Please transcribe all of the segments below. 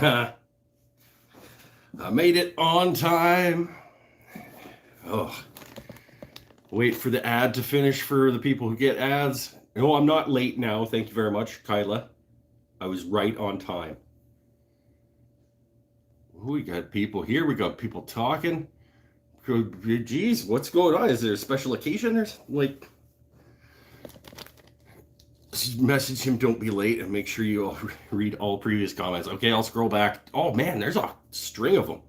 I made it on time. Oh, wait for the ad to finish for the people who get ads. No, I'm not late now. Thank you very much, Kyla. I was right on time. We got people here. We got people talking. Geez, what's going on? Is there a special occasion or like? Message him, don't be late, and make sure you all read all previous comments. Okay, I'll scroll back. Oh man, there's a string of them.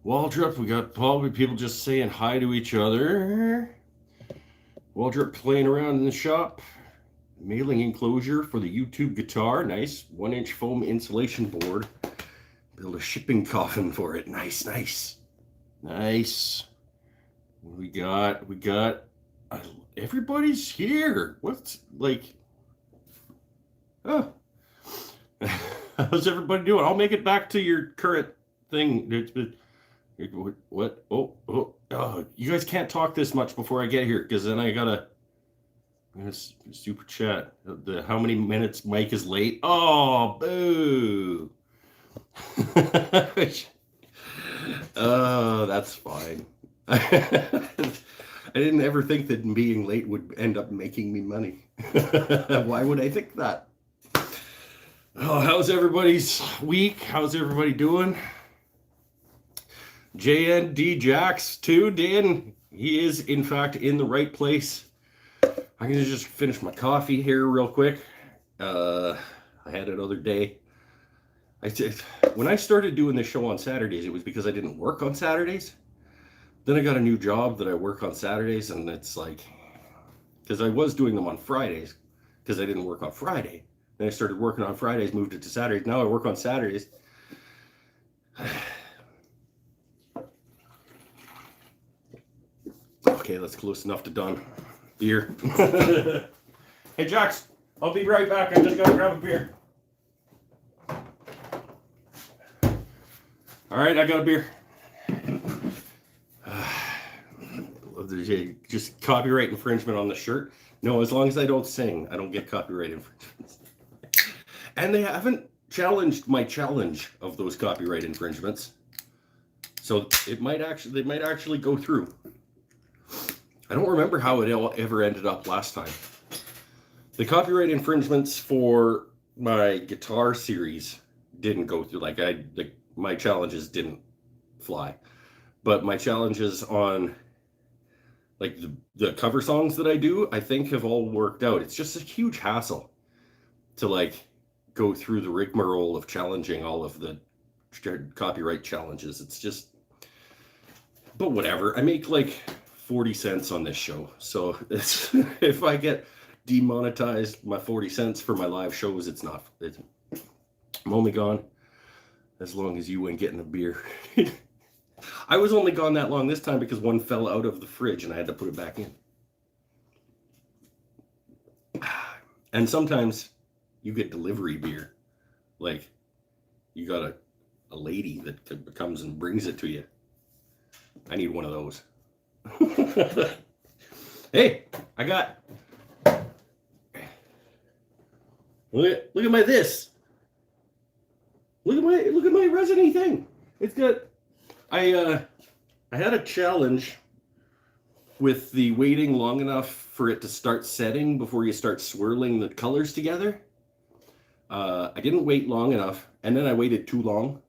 Waldrop, we got probably people just saying hi to each other. Waldrop playing around in the shop. Mailing enclosure for the YouTube guitar. Nice. 1-inch foam insulation board. Build a shipping coffin for it. Nice, nice. Nice. We got everybody's here. What's like, oh. How's everybody doing? I'll make it back to your current thing. What? Oh, you guys can't talk this much before I get here, because then I gotta super chat. How many minutes Mike is late? Oh, boo. Oh, that's fine. I didn't ever think that being late would end up making me money. Why would I think that? Oh, how's everybody's week? How's everybody doing? JND Jax too, Dan. He is in fact in the right place. I'm gonna just finish my coffee here real quick. I had another day. When I started doing this show on Saturdays, it was because I didn't work on Saturdays. Then I got a new job that I work on Saturdays, and it's like, because I was doing them on Fridays, because I didn't work on Friday. Then I started working on Fridays, moved it to Saturdays. Now I work on Saturdays. Okay, that's close enough to done. Beer. Hey, Jax, I'll be right back. I just gotta grab a beer. All right, I got a beer. Just copyright infringement on the shirt. No, as long as I don't sing, I don't get copyright infringements. And they haven't challenged my challenge of those copyright infringements, so they might actually go through. I don't remember how it ever ended up last time. The copyright infringements for my guitar series didn't go through. My challenges didn't fly, but my challenges on like the cover songs that I do, I think have all worked out. It's just a huge hassle to like go through the rigmarole of challenging all of the copyright challenges. It's just, but whatever. I make like 40 cents on this show, so it's, if I get demonetized my 40 cents for my live shows, I'm only gone as long as you ain't getting a beer. I was only gone that long this time because one fell out of the fridge and I had to put it back in. And sometimes you get delivery beer. Like, you got a lady that comes and brings it to you. I need one of those. Hey, I got... Look at my this. Look at my resiny thing. It's got... I had a challenge with the waiting long enough for it to start setting before you start swirling the colors together. I didn't wait long enough, and then I waited too long.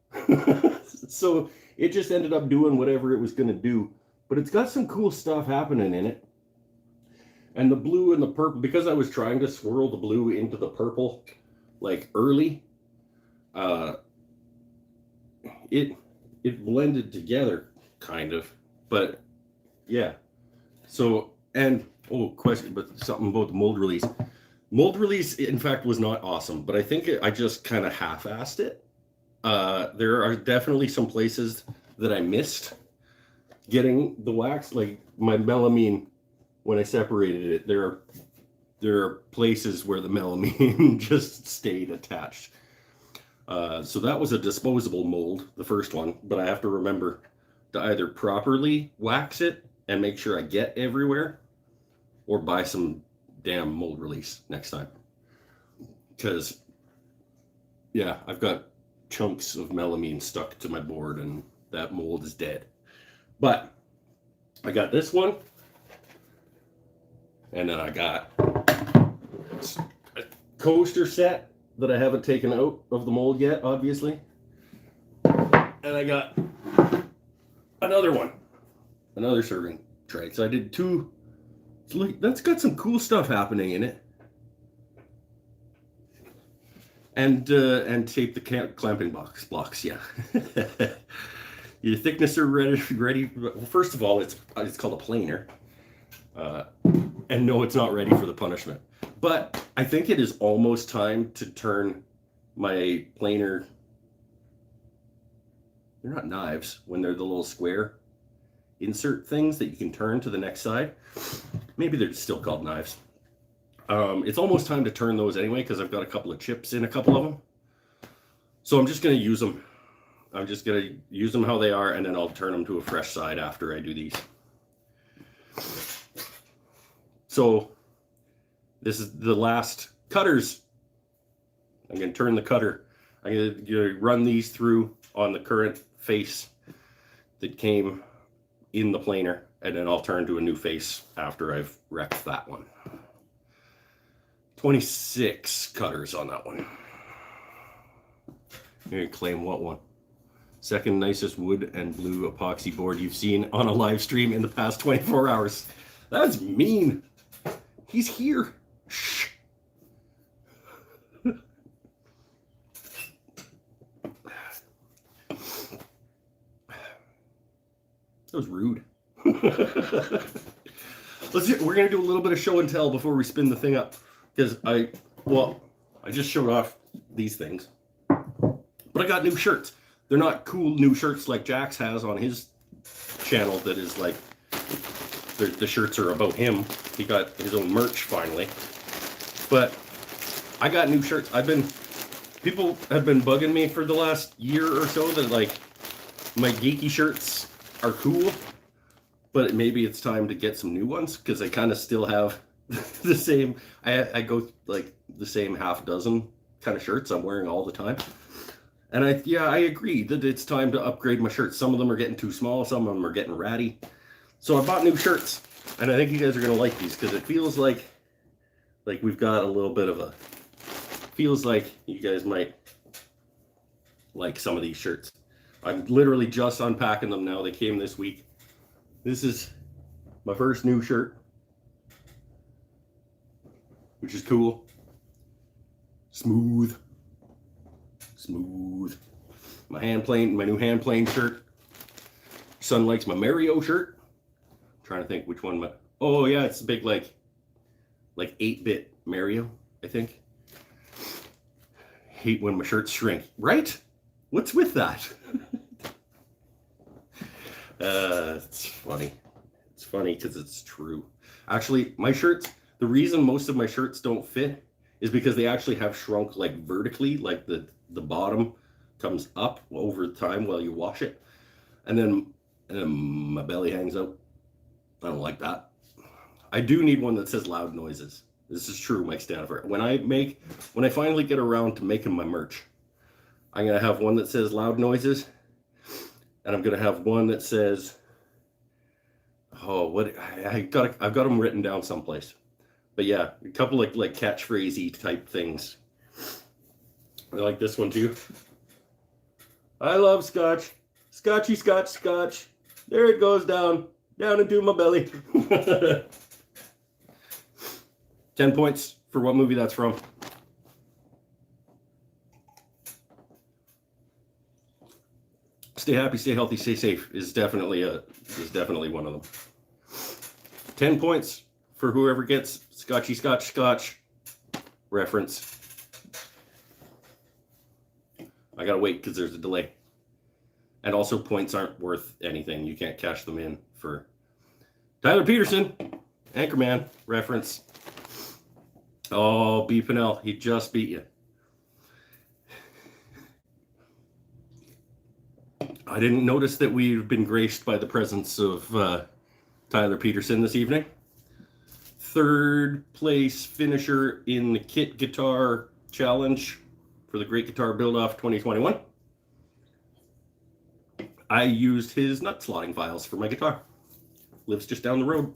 So it just ended up doing whatever it was going to do. But it's got some cool stuff happening in it. And the blue and the purple, because I was trying to swirl the blue into the purple, like early, it blended together, kind of. But yeah. So, and question, but something about the mold release. Mold release, in fact, was not awesome, but I think I just kind of half-assed it. There are definitely some places that I missed getting the wax, like my melamine. When I separated it, there are places where the melamine just stayed attached. So that was a disposable mold, the first one, but I have to remember to either properly wax it and make sure I get everywhere, or buy some damn mold release next time. Because, yeah, I've got chunks of melamine stuck to my board, and that mold is dead. But I got this one, and then I got a coaster set that I haven't taken out of the mold yet, obviously. And I got another one, another serving tray. So I did two. Look, that's got some cool stuff happening in it. And tape the clamping blocks, yeah. Your thicknesser ready. Well, first of all, it's called a planer. And no, it's not ready for the punishment. But I think it is almost time to turn my planer. They're not knives when they're the little square insert things that you can turn to the next side. Maybe they're still called knives. It's almost time to turn those anyway because I've got a couple of chips in a couple of them. So I'm just going to use them. I'm just going to use them how they are, and then I'll turn them to a fresh side after I do these. So this is the last cutters. I'm going to turn the cutter. I'm going to run these through on the current face that came in the planer, and then I'll turn to a new face after I've wrecked that one. 26 cutters on that one. You're going to claim what one? Second nicest wood and blue epoxy board you've seen on a live stream in the past 24 hours. That's mean. He's here. Shh. That was rude. We're going to do a little bit of show and tell before we spin the thing up. Because I just showed off these things. But I got new shirts. They're not cool new shirts like Jax has on his channel that is like, the shirts are about him. He got his own merch finally. But I got new shirts. People have been bugging me for the last year or so that like my geeky shirts are cool. But maybe it's time to get some new ones because I kind of still have the same. I go like the same half dozen kind of shirts I'm wearing all the time. And I agree that it's time to upgrade my shirts. Some of them are getting too small, some of them are getting ratty. So I bought new shirts, and I think you guys are gonna like these because it feels like we've got a little bit of a. Feels like you guys might like some of these shirts. I'm literally just unpacking them now. They came this week. This is my first new shirt, which is cool. Smooth. My new hand plane shirt. Son likes my Mario shirt. I'm trying to think which one oh yeah, it's a big like 8-bit Mario, I think. Hate when my shirts shrink, right? What's with that? It's funny. It's funny because it's true. Actually, my shirts, the reason most of my shirts don't fit is because they actually have shrunk like vertically, like the bottom comes up over time while you wash it, and then my belly hangs out. I don't like that. I do need one that says loud noises. This is true, Mike Stanford. When I finally get around to making my merch, I'm gonna have one that says loud noises, and I'm gonna have one that says, I've got them written down someplace. But yeah, a couple like catchphrasey type things. I like this one too. I love scotch. Scotchy scotch scotch. There it goes down into my belly. 10 points for what movie that's from. Stay happy, stay healthy, stay safe is definitely one of them. 10 points for whoever gets Scotchy Scotch Scotch reference. I gotta wait because there's a delay. And also points aren't worth anything. You can't cash them in for Tyler Peterson, Anchorman reference. Oh, B. Pinnell, he just beat you. I didn't notice that we've been graced by the presence of Tyler Peterson this evening. Third place finisher in the Kit Guitar Challenge for the Great Guitar Build-Off 2021. I used his nut slotting files for my guitar. Lives just down the road.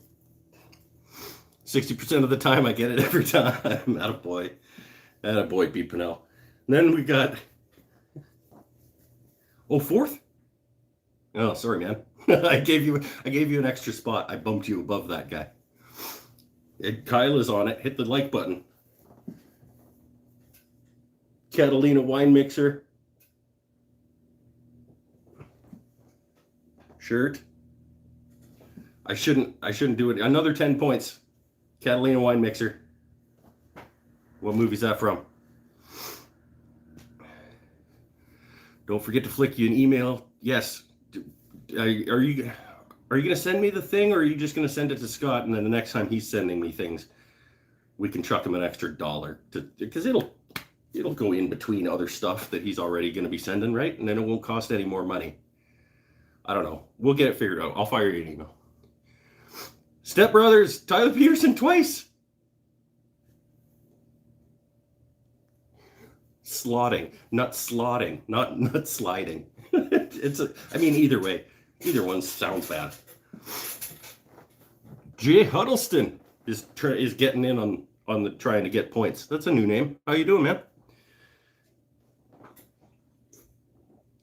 60% of the time I get it every time. Attaboy. Attaboy, B. Pinnell. Then we got... Oh, fourth? Oh, sorry, man. I gave you an extra spot. I bumped you above that guy. Kyle is on it. Hit the like button. Catalina wine mixer. Shirt. I shouldn't do it. Another 10 points. Catalina wine mixer. What movie's that from? Don't forget to flick you an email. Yes. Are you going to send me the thing, or are you just going to send it to Scott, and then the next time he's sending me things, we can chuck him an extra $1 because it'll go in between other stuff that he's already going to be sending, right? And then it won't cost any more money. I don't know. We'll get it figured out. I'll fire you an email. Step Brothers, Tyler Peterson twice. Slotting, not slotting, not nut sliding. Either way, either one sounds bad. Jay Huddleston is getting in on the trying to get points. That's a new name. How you doing, man?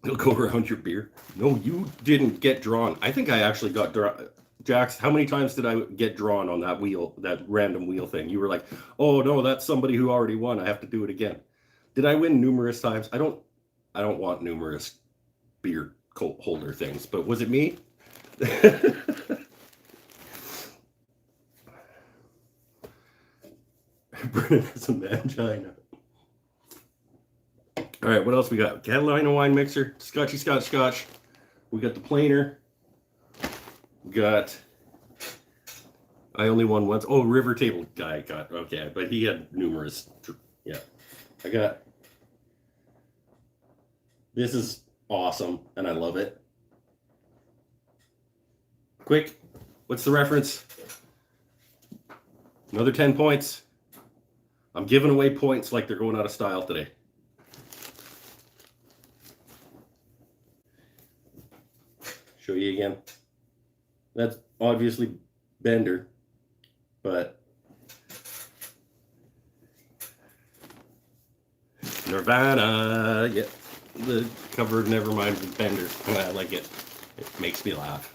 It'll go around your beer. No, you didn't get drawn. I think I actually got drawn. Jax, how many times did I get drawn on that wheel, that random wheel thing? You were like, oh no, that's somebody who already won. I have to do it again. Did I win numerous times? I don't want numerous beer holder things, but was it me? Brennan has a mangina. All right, what else we got? Catalina wine mixer, Scotchy Scotch. We got the planer. We got... I only won once. Oh, River Table guy got... Okay, but he had numerous... Yeah. I got... This is awesome, and I love it. Quick, what's the reference? Another 10 points. I'm giving away points like they're going out of style today. Show you again. That's obviously Bender, but Nirvana. Yeah, the cover Nevermind with Bender. I like it. It makes me laugh.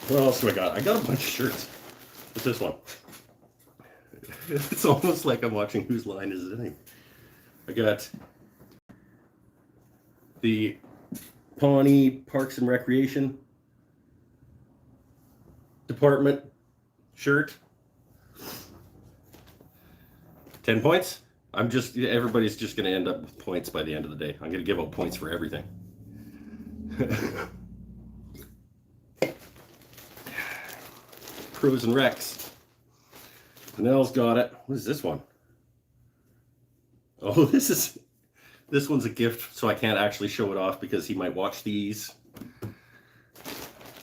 What else do I got? I got a bunch of shirts. What's this one? It's almost like I'm watching Whose Line Is It Anyway? I got the Pawnee Parks and Recreation Department shirt. 10 points. Everybody's just going to end up with points by the end of the day. I'm going to give out points for everything. Pros and Rex. Nell's got it. What is this one? Oh, this one's a gift, so I can't actually show it off because he might watch these.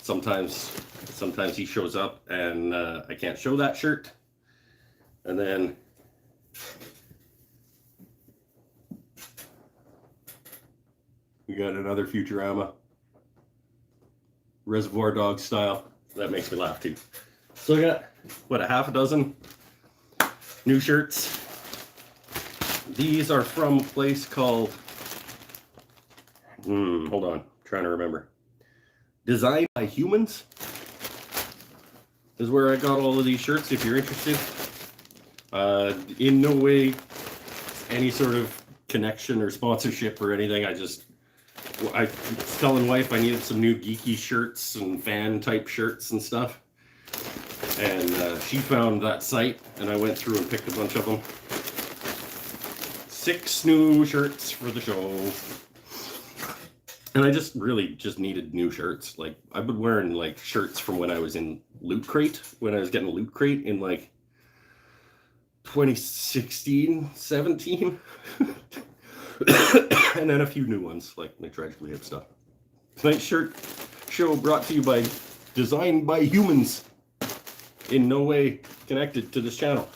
Sometimes he shows up and I can't show that shirt. And then we got another Futurama. Reservoir Dog style. That makes me laugh too. So I got, what, a half a dozen new shirts. These are from a place called, hold on, trying to remember. Designed by Humans is where I got all of these shirts, if you're interested. In no way any sort of connection or sponsorship or anything. I was telling wife I needed some new geeky shirts and fan type shirts and stuff. And she found that site, and I went through and picked a bunch of them. 6 new shirts for the show. And I just needed new shirts. Like, I've been wearing like shirts from when I was in Loot Crate, when I was getting Loot Crate in like 2016, 17. And then a few new ones, like my Tragically Hip stuff. Tonight's shirt show brought to you by Designed by Humans. In no way connected to this channel.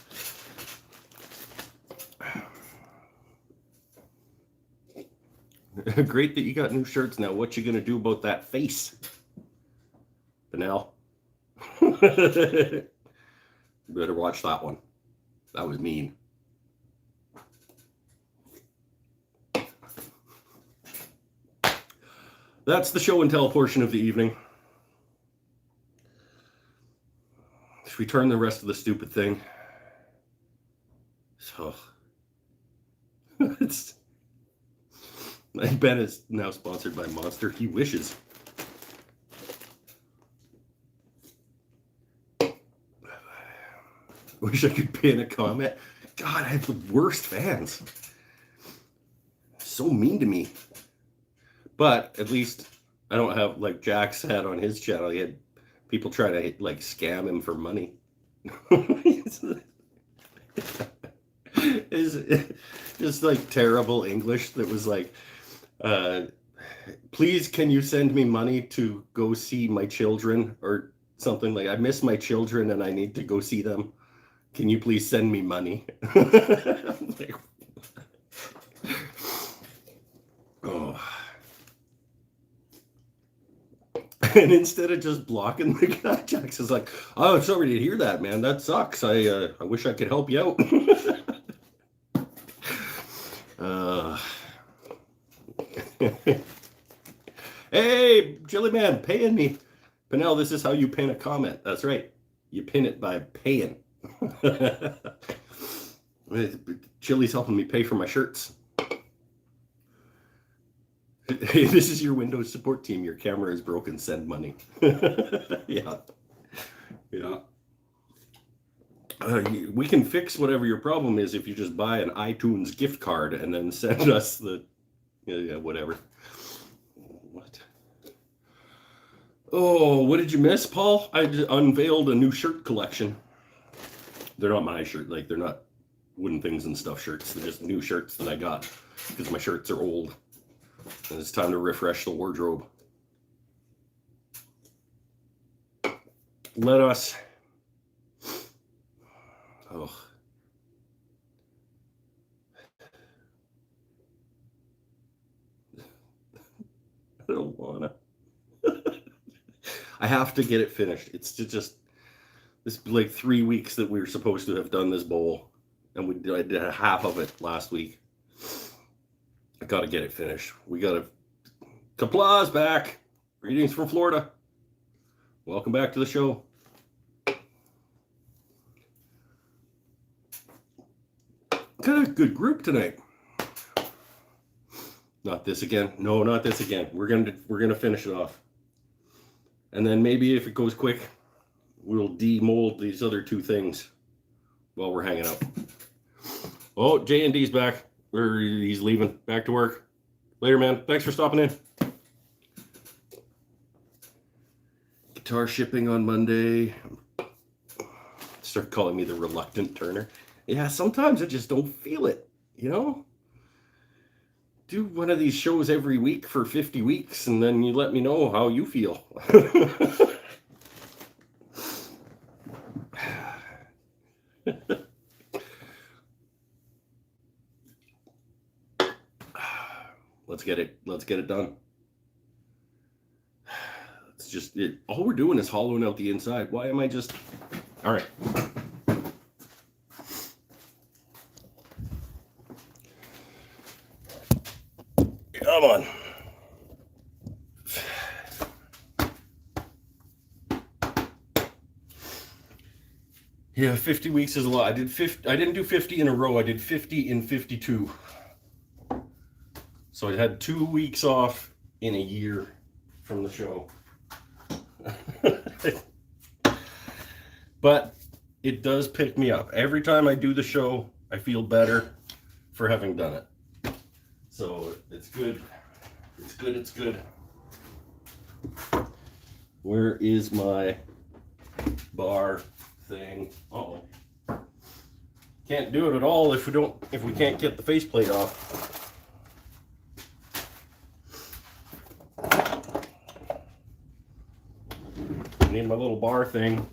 Great that you got new shirts now. What you gonna do about that face, Benel? Better watch that one. That was mean. That's the show and tell portion of the evening. Should we turn the rest of the stupid thing? So, Ben is now sponsored by Monster. He wishes. Wish I could pin a comment. God, I have the worst fans. So mean to me. But at least I don't have, like Jack's had on his channel, he had people try to like scam him for money. It's just like terrible English that was like, please can you send me money to go see my children, or something like, I miss my children and I need to go see them. Can you please send me money? Like, oh. And instead of just blocking the guy, Jax is like, oh, I'm sorry to hear that, man. That sucks. I wish I could help you out. Hey, Chili Man, paying me. Penel, this is how you pin a comment. That's right. You pin it by paying. Chili's helping me pay for my shirts. Hey, this is your Windows support team. Your camera is broken. Send money. Yeah. We can fix whatever your problem is if you just buy an iTunes gift card and then send us the, whatever. What? Oh, what did you miss, Paul? I just unveiled a new shirt collection. They're not my shirt. Like, they're not wooden things and stuff shirts. They're just new shirts that I got because my shirts are old. And it's time to refresh the wardrobe. Let us... Oh. I don't wanna. I have to get it finished. It's just... This like 3 weeks that we were supposed to have done this bowl. And I did half of it last week. I gotta get it finished. We gotta... Kapla's back. Greetings from Florida. Welcome back to the show. Got a good group tonight. Not this again. No, not this again. We're gonna finish it off. And then maybe if it goes quick, we'll demold these other two things while we're hanging out. Oh, J&D's back. Or he's leaving. Back to work. Later, man. Thanks for stopping in. Guitar shipping on Monday. Start calling me the reluctant turner. Yeah, sometimes I just don't feel it, you know? Do one of these shows every week for 50 weeks, and then you let me know how you feel. Let's get it done. It's just all we're doing is hollowing out the inside. Why am I just... All right. Come on. Yeah, 50 weeks is a lot. I didn't do 50 in a row. I did 50 in 52. So I had 2 weeks off in a year from the show. But it does pick me up. Every time I do the show, I feel better for having done it. So it's good. It's good. It's good. Where is my bar thing? Uh-oh. Can't do it at all if we can't get the faceplate off. I need my little bar thing.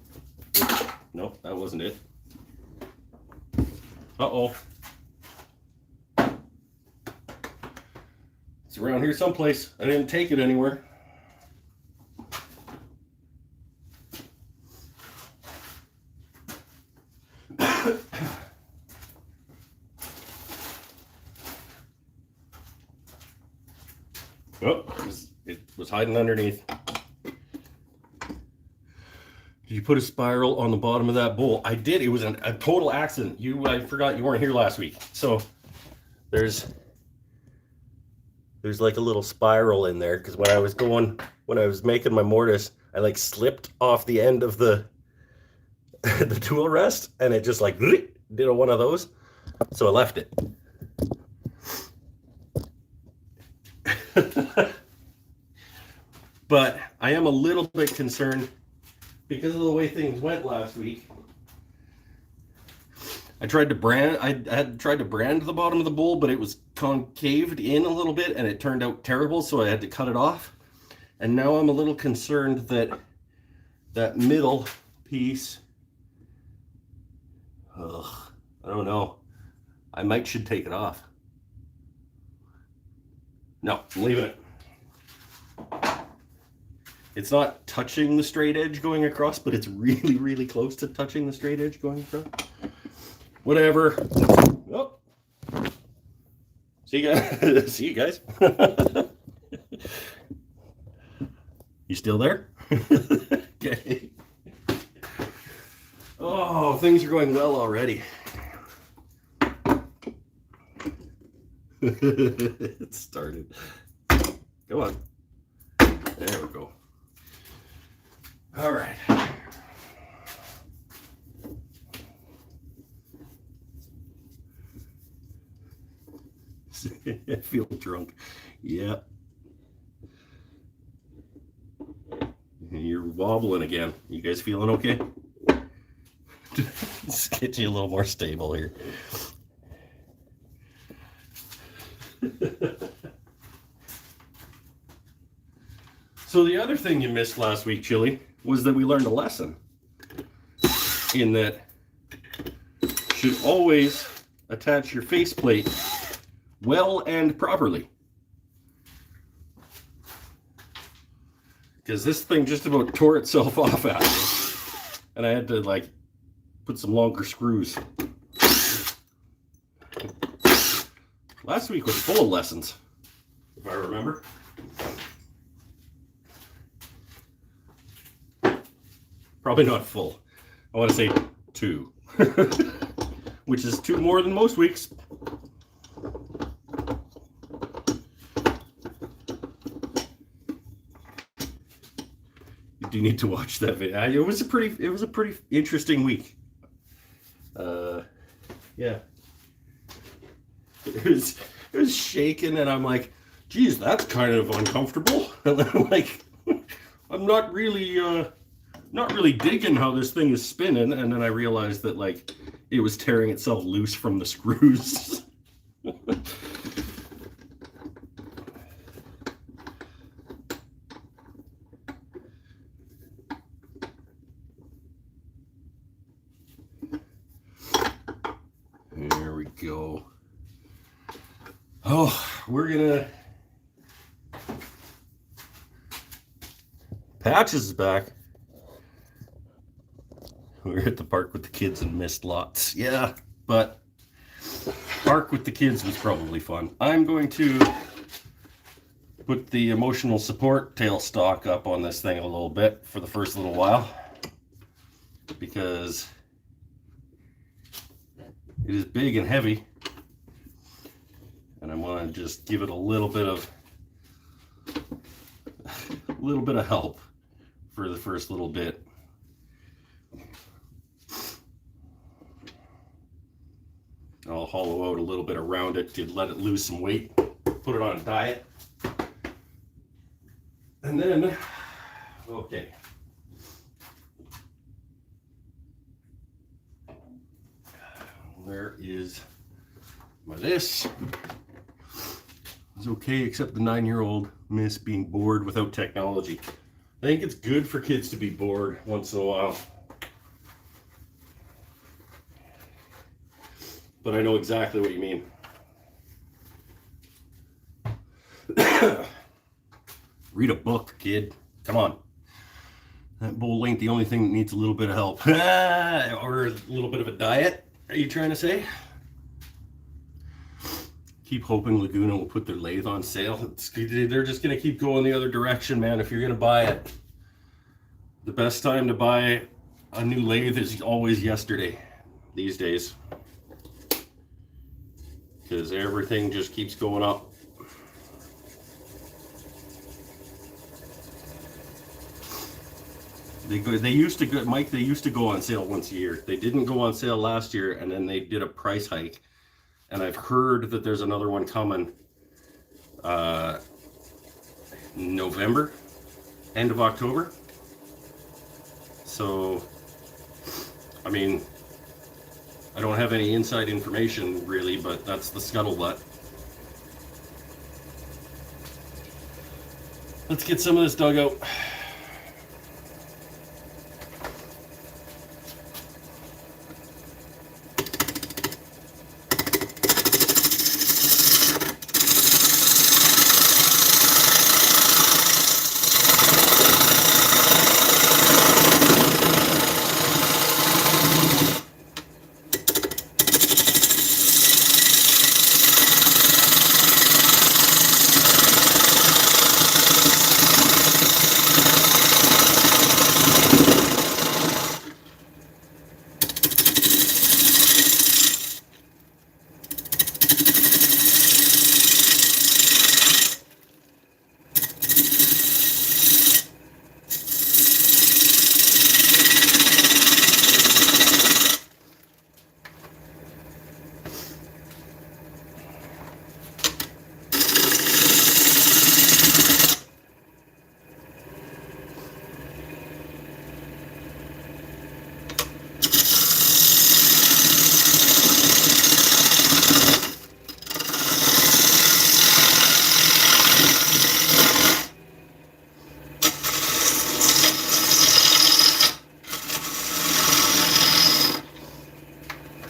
Nope, that wasn't it. Uh-oh. It's around here someplace. I didn't take it anywhere. Oh, it was hiding underneath. Did you put a spiral on the bottom of that bowl? I did. It was a total accident. I forgot you weren't here last week. So there's like a little spiral in there because when I was making my mortise, I like slipped off the end of the the tool rest, and it just like did one of those. So I left it. But I am a little bit concerned because of the way things went last week. I tried to brand the bottom of the bowl, but it was concaved in a little bit and it turned out terrible, so I had to cut it off. And now I'm a little concerned that that middle piece, I don't know. I should take it off. No, I'm leaving it. It's not touching the straight edge going across, but it's really, really close to touching the straight edge going across. Whatever. Oh. See you guys. See you guys. You still there? Okay. Oh, things are going well already. It started. Go on. There we go. All right. I feel drunk. Yeah. And you're wobbling again. You guys feeling okay? Let's get you a little more stable here. So the other thing you missed last week, Chili, was that we learned a lesson in that you should always attach your faceplate well and properly. Because this thing just about tore itself off at me. And I had to like put some longer screws. Last week was full of lessons, if I remember. Probably not full. I want to say 2. Which is 2 more than most weeks. You do need to watch that video. It was a pretty interesting week. Yeah. It was shaking, and I'm like, geez, that's kind of uncomfortable. And then I'm like, I'm not really digging how this thing is spinning. And then I realized that like it was tearing itself loose from the screws. There we go. Oh, we're gonna... Patches is back. We were at the park with the kids and missed lots. Yeah, but park with the kids was probably fun. I'm going to put the emotional support tailstock up on this thing a little bit for the first little while, because it is big and heavy, and I want to just give it a little bit of help for the first little bit. I'll hollow out a little bit around it to let it lose some weight, put it on a diet. And then, okay. Where is my this? It's okay, except the 9-year-old miss being bored without technology. I think it's good for kids to be bored once in a while. But I know exactly what you mean. Read a book, kid. Come on. That bowl ain't the only thing that needs a little bit of help. Or a little bit of a diet, are you trying to say? Keep hoping Laguna will put their lathe on sale. They're just going to keep going the other direction, man. If you're going to buy it, the best time to buy a new lathe is always yesterday these days. Because everything just keeps going up. They used to go, Mike, they used to go on sale once a year. They didn't go on sale last year, and then they did a price hike. And I've heard that there's another one coming November, end of October. So, I mean, I don't have any inside information really, but that's the scuttlebutt. Let's get some of this dug out.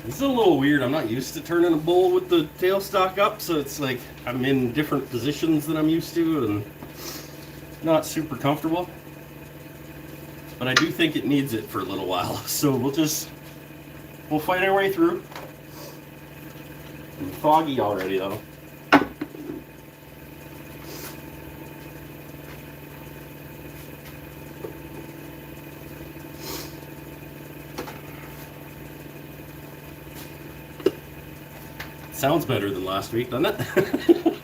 It's a little weird. I'm not used to turning a bowl with the tailstock up, so it's like I'm in different positions than I'm used to and not super comfortable. But I do think it needs it for a little while, so we'll fight our way through. I'm foggy already though. Sounds better than last week, doesn't it?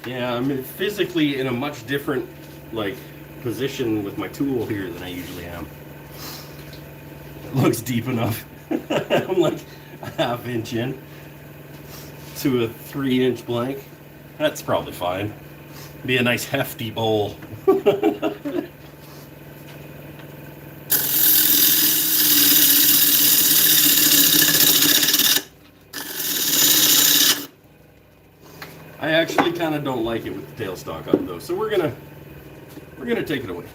Yeah, I'm physically in a much different position with my tool here than I usually am. It looks deep enough. I'm like a ½ inch in to a 3-inch blank. That's probably fine. Be a nice hefty bowl. I actually kind of don't like it with the tailstock up though, so we're gonna take it away.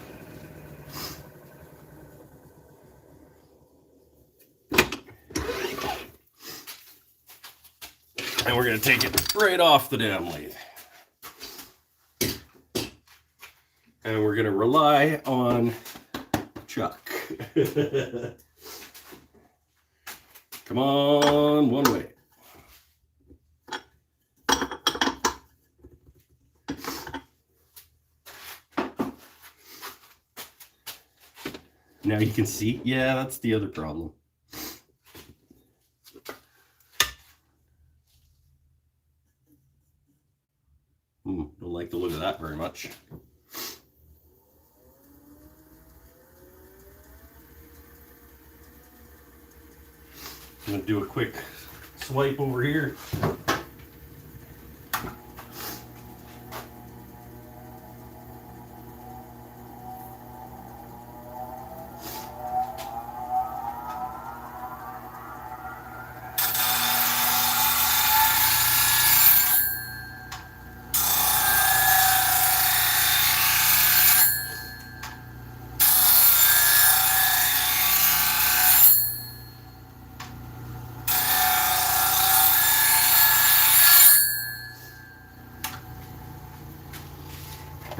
And we're gonna take it right off the damn lathe. And we're gonna rely on Chuck. Come on, one way. Now you can see. Yeah, that's the other problem. Don't like the look of that very much. I'm going to do a quick swipe over here.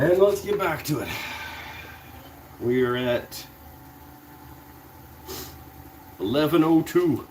And let's get back to it. We are at 11:02.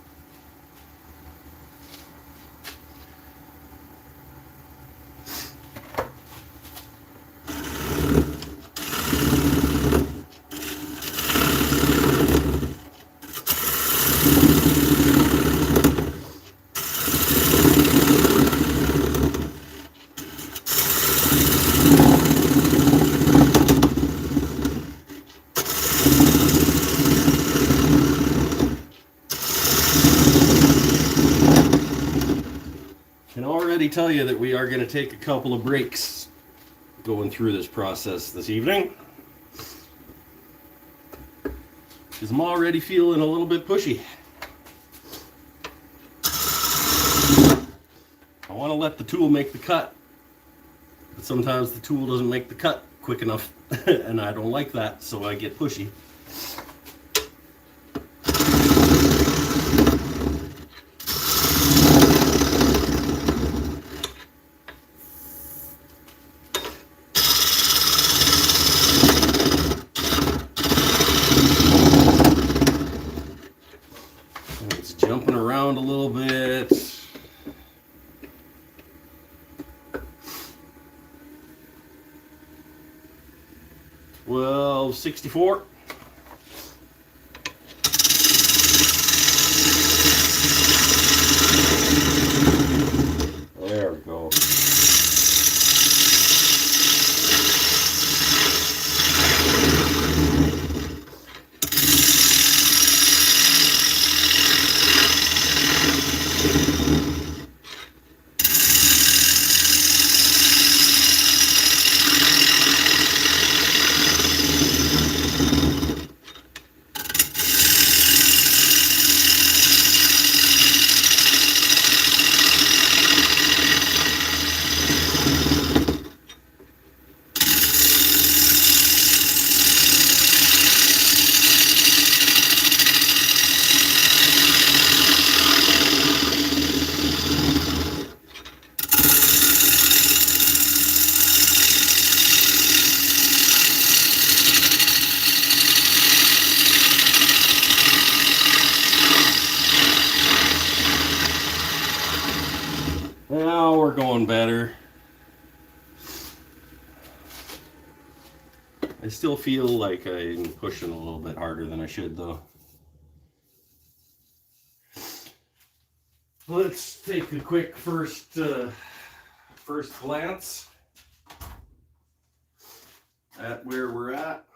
Tell you that we are going to take a couple of breaks going through this process this evening, because I'm already feeling a little bit pushy. I want to let the tool make the cut, but sometimes the tool doesn't make the cut quick enough and I don't like that, so I get pushy. Jumping around a little bit. 1264. There we go. Now we're going better. I still feel like I'm pushing a little bit harder than I should, though. Let's take a quick first glance at where we're at.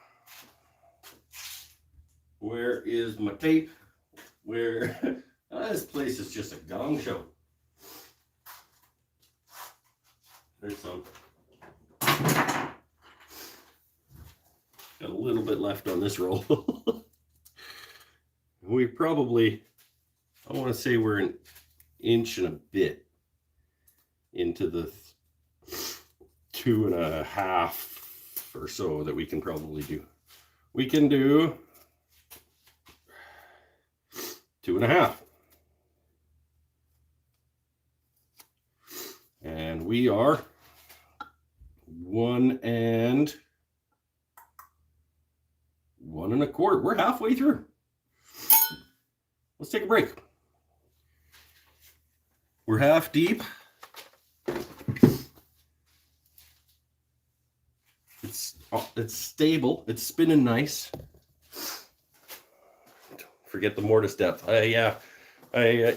Where is my tape? Where this place is just a gong show. There's some. Got a little bit left on this roll. We probably, I want to say we're an inch and a bit into the 2.5 or so that we can probably do. We can do 2.5. And we are 1 1.25. We're halfway through. Let's take a break. We're half deep. It's stable. It's spinning nice. Forget the mortise depth. I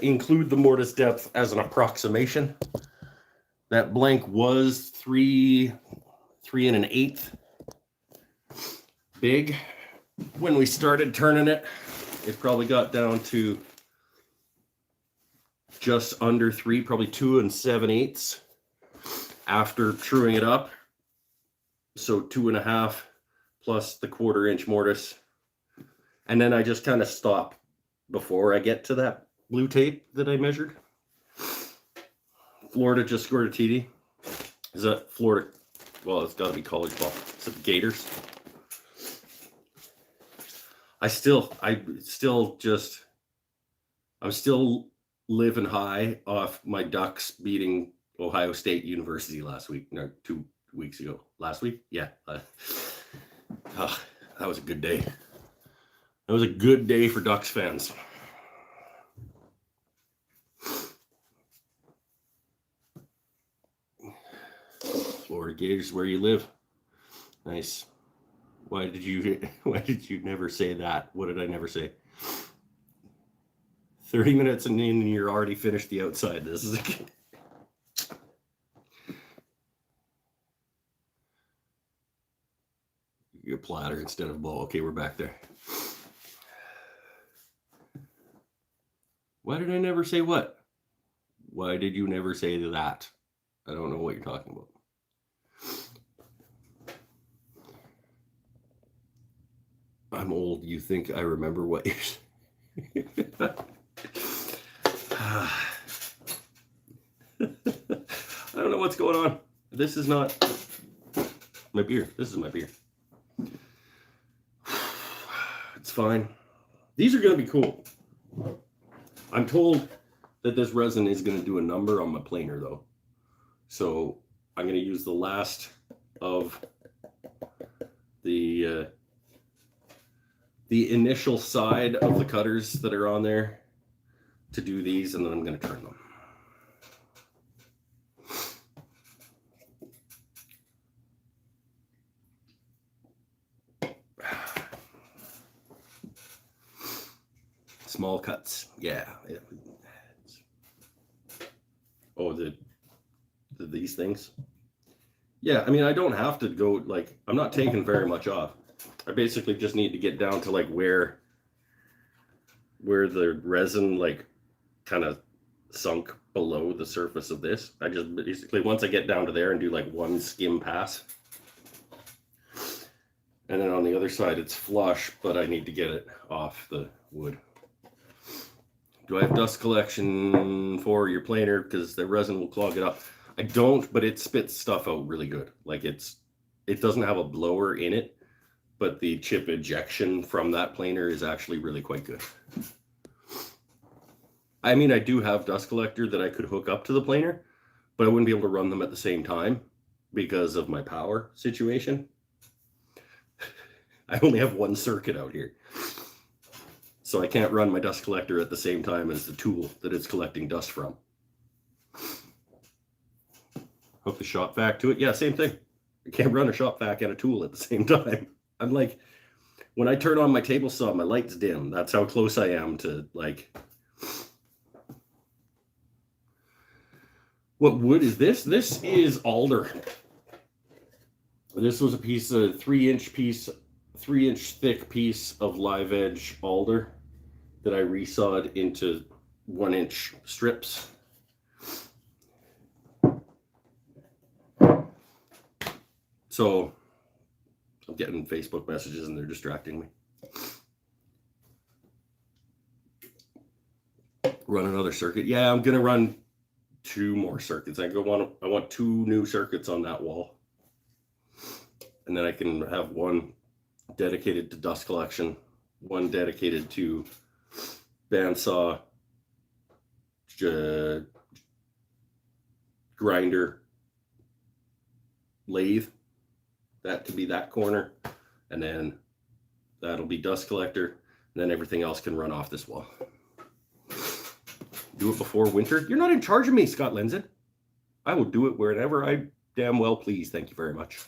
include the mortise depth as an approximation. That blank was 3 1/8 big. When we started turning it, it probably got down to just under 3, probably 2 7/8 after truing it up. So 2.5 plus the 1/4 inch mortise. And then I just kind of stop before I get to that blue tape that I measured. Florida just scored a TD. Is that Florida? Well, it's got to be college ball. Is it Gators? I'm still living high off my Ducks beating Ohio State University last week. No, 2 weeks ago. Last week? Yeah. That was a good day. That was a good day for Ducks fans. Florida Gators, where you live. Nice. Why did you never say that? What did I never say? 30 minutes and you're already finished the outside. This is your platter instead of bowl. Okay, we're back there. Why did I never say what? Why did you never say that? I don't know what you're talking about. I'm old. You think I remember what you're saying? I don't know what's going on. This is not my beer. This is my beer. It's fine. These are going to be cool. I'm told that this resin is going to do a number on my planer, though. So I'm going to use the last of the initial side of the cutters that are on there to do these, and then I'm going to turn them. Small cuts, yeah. Oh, these things. Yeah, I mean, I don't have to go, like, I'm not taking very much off. I basically just need to get down to like where the resin like kind of sunk below the surface of this. I just basically, once I get down to there and do like one skim pass, and then on the other side it's flush, but I need to get it off the wood. Do I have dust collection for your planer? Because the resin will clog it up. I don't, but it spits stuff out really good. Like it doesn't have a blower in it, but the chip ejection from that planer is actually really quite good. I mean, I do have dust collector that I could hook up to the planer, but I wouldn't be able to run them at the same time because of my power situation. I only have one circuit out here. So I can't run my dust collector at the same time as the tool that it's collecting dust from. Hook the shop vac to it. Yeah, same thing. I can't run a shop vac and a tool at the same time. I'm like, when I turn on my table saw, my lights dim. That's how close I am to like. What wood is this? This is alder. This was a piece of 3-inch thick piece of live edge alder that I resawed into 1-inch strips. So I'm getting Facebook messages and they're distracting me. Run another circuit. Yeah, I'm gonna run 2 more circuits. I want 2 new circuits on that wall. And then I can have one dedicated to dust collection, one dedicated to bandsaw, grinder, lathe. That could be that corner, and then that'll be dust collector, and then everything else can run off this wall. Do it before winter. You're not in charge of me, Scott Lenzen. I will do it wherever I damn well please. Thank you very much.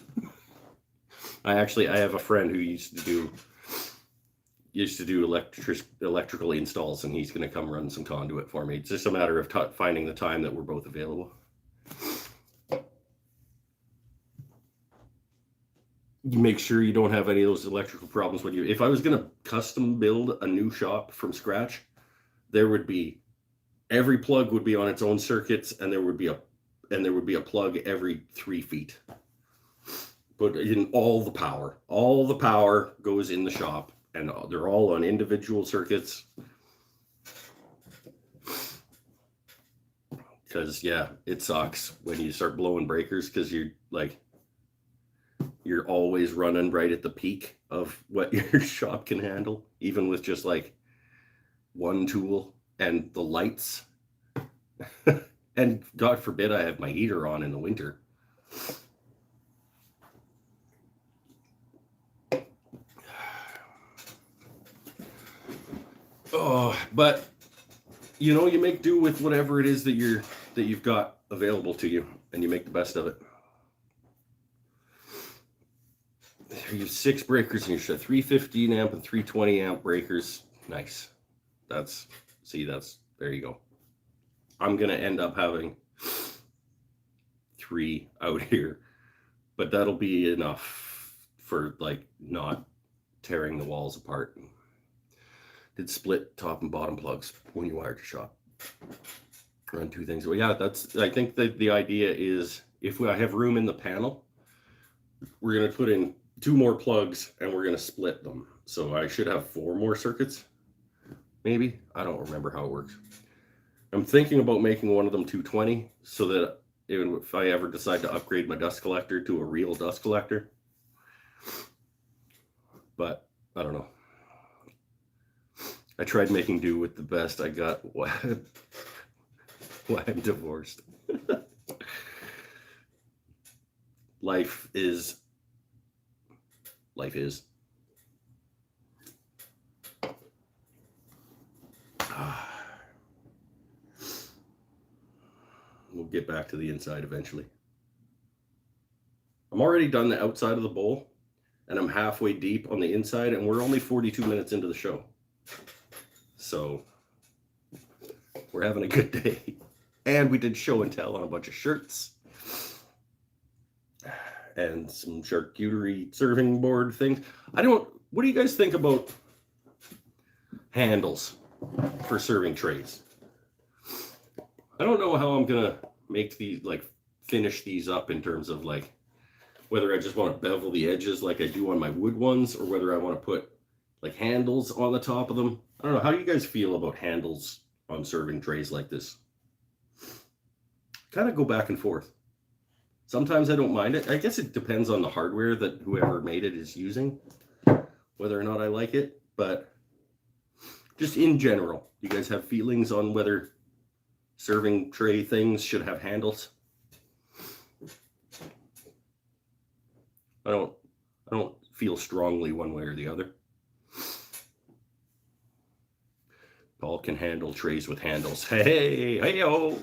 I have a friend who used to do electrical installs, and he's going to come run some conduit for me. It's just a matter of finding the time that we're both available. Make sure you don't have any of those electrical problems when if I was going to custom build a new shop from scratch, there would be every plug would be on its own circuits, and there would be a plug every 3 feet. But in all the power goes in the shop, and they're all on individual circuits. Because yeah, it sucks when you start blowing breakers, because you're always running right at the peak of what your shop can handle, even with just like one tool and the lights. And God forbid I have my heater on in the winter. Oh, but you know, you make do with whatever it is that you've got available to you, and you make the best of it. You have 6 breakers in your shed, 315 amp and 320 amp breakers. Nice. There you go. I'm gonna end up having 3 out here, but that'll be enough for like not tearing the walls apart. Did split top and bottom plugs when you wired your shop. Run 2 things. Well, yeah, I think that the idea is, if I have room in the panel, we're gonna put in 2 more plugs and we're gonna split them. So I should have 4 more circuits, maybe. I don't remember how it works. I'm thinking about making one of them 220, so that if I ever decide to upgrade my dust collector to a real dust collector. But I don't know. I tried making do with the best I got while I'm divorced. Life is. We'll get back to the inside eventually. I'm already done the outside of the bowl, and I'm halfway deep on the inside, and we're only 42 minutes into the show. So we're having a good day. And we did show and tell on a bunch of shirts and some charcuterie serving board things. What do you guys think about handles for serving trays? I don't know how I'm gonna make these, like, finish these up in terms of like whether I just want to bevel the edges like I do on my wood ones, or whether I want to put like handles on the top of them. I don't know. How do you guys feel about handles on serving trays like this? Kind of go back and forth. Sometimes I don't mind it. I guess it depends on the hardware that whoever made it is using, whether or not I like it. But just in general, you guys have feelings on whether serving tray things should have handles? I don't feel strongly one way or the other. Paul can handle trays with handles. Hey, hey-o.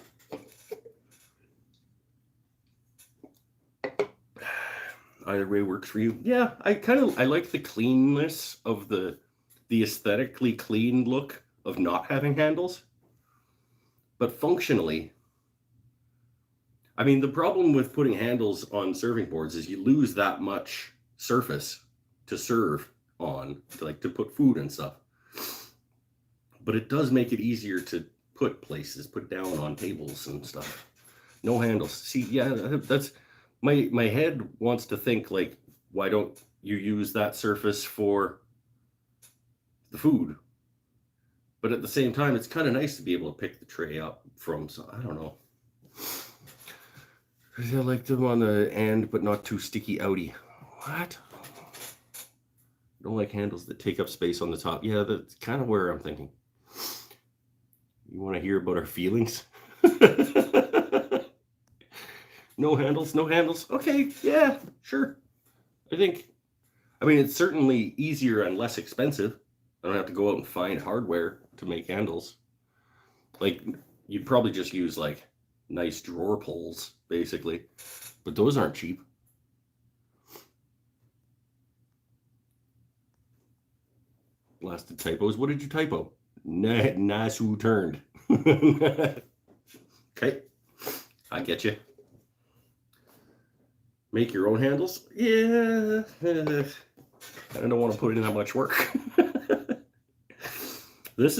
Either way works for you. Yeah, I like the cleanness of the aesthetically clean look of not having handles. But functionally, I mean, the problem with putting handles on serving boards is you lose that much surface to serve on, to put food and stuff. But it does make it easier to put down on tables and stuff. No handles. See, yeah, that's my head wants to think like, why don't you use that surface for the food? But at the same time, it's kind of nice to be able to pick the tray up from, so I don't know. I like them on the end, but not too sticky outy. What? I don't like handles that take up space on the top. Yeah, that's kind of where I'm thinking. You want to hear about our feelings? No handles, no handles. Okay, yeah, sure. I mean, it's certainly easier and less expensive. I don't have to go out and find hardware to make handles. Like, you'd probably just use like nice drawer pulls, basically. But those aren't cheap. Blasted typos. What did you typo? Nasu turned. Okay, I get you. Make your own handles? Yeah. I don't want to put in that much work. This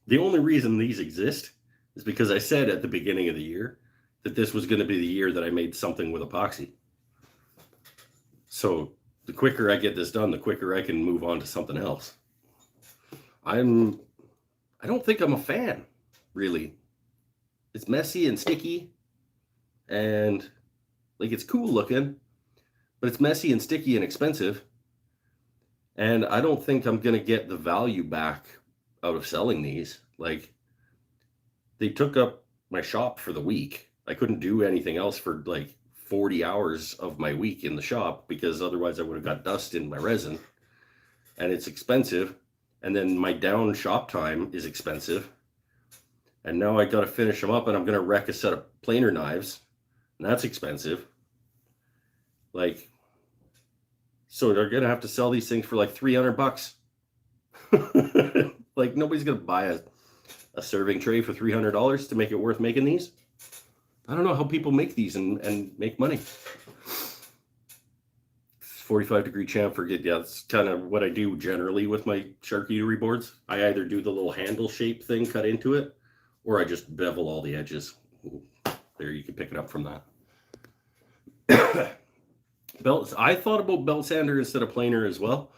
The only reason these exist is because I said at the beginning of the year that this was going to be the year that I made something with epoxy. So the quicker I get this done, the quicker I can move on to something else. I don't think I'm a fan, really. It's messy and sticky, and like it's cool looking, but it's messy and sticky and expensive. And I don't think I'm going to get the value back out of selling these. Like, they took up my shop for the week. I couldn't do anything else for like 40 hours of my week in the shop, because otherwise I would have got dust in my resin, and it's expensive. And then my down shop time is expensive. And now I got to finish them up, and I'm going to wreck a set of planer knives, and that's expensive. Like, so they're going to have to sell these things for like $300. Like, nobody's going to buy a serving tray for $300 to make it worth making these. I don't know how people make these and make money. 45-degree chamfer, yeah, that's kind of what I do generally with my charcuterie boards. I either do the little handle shape thing cut into it, or I just bevel all the edges. There, you can pick it up from that. Belts. I thought about belt sander instead of planer as well,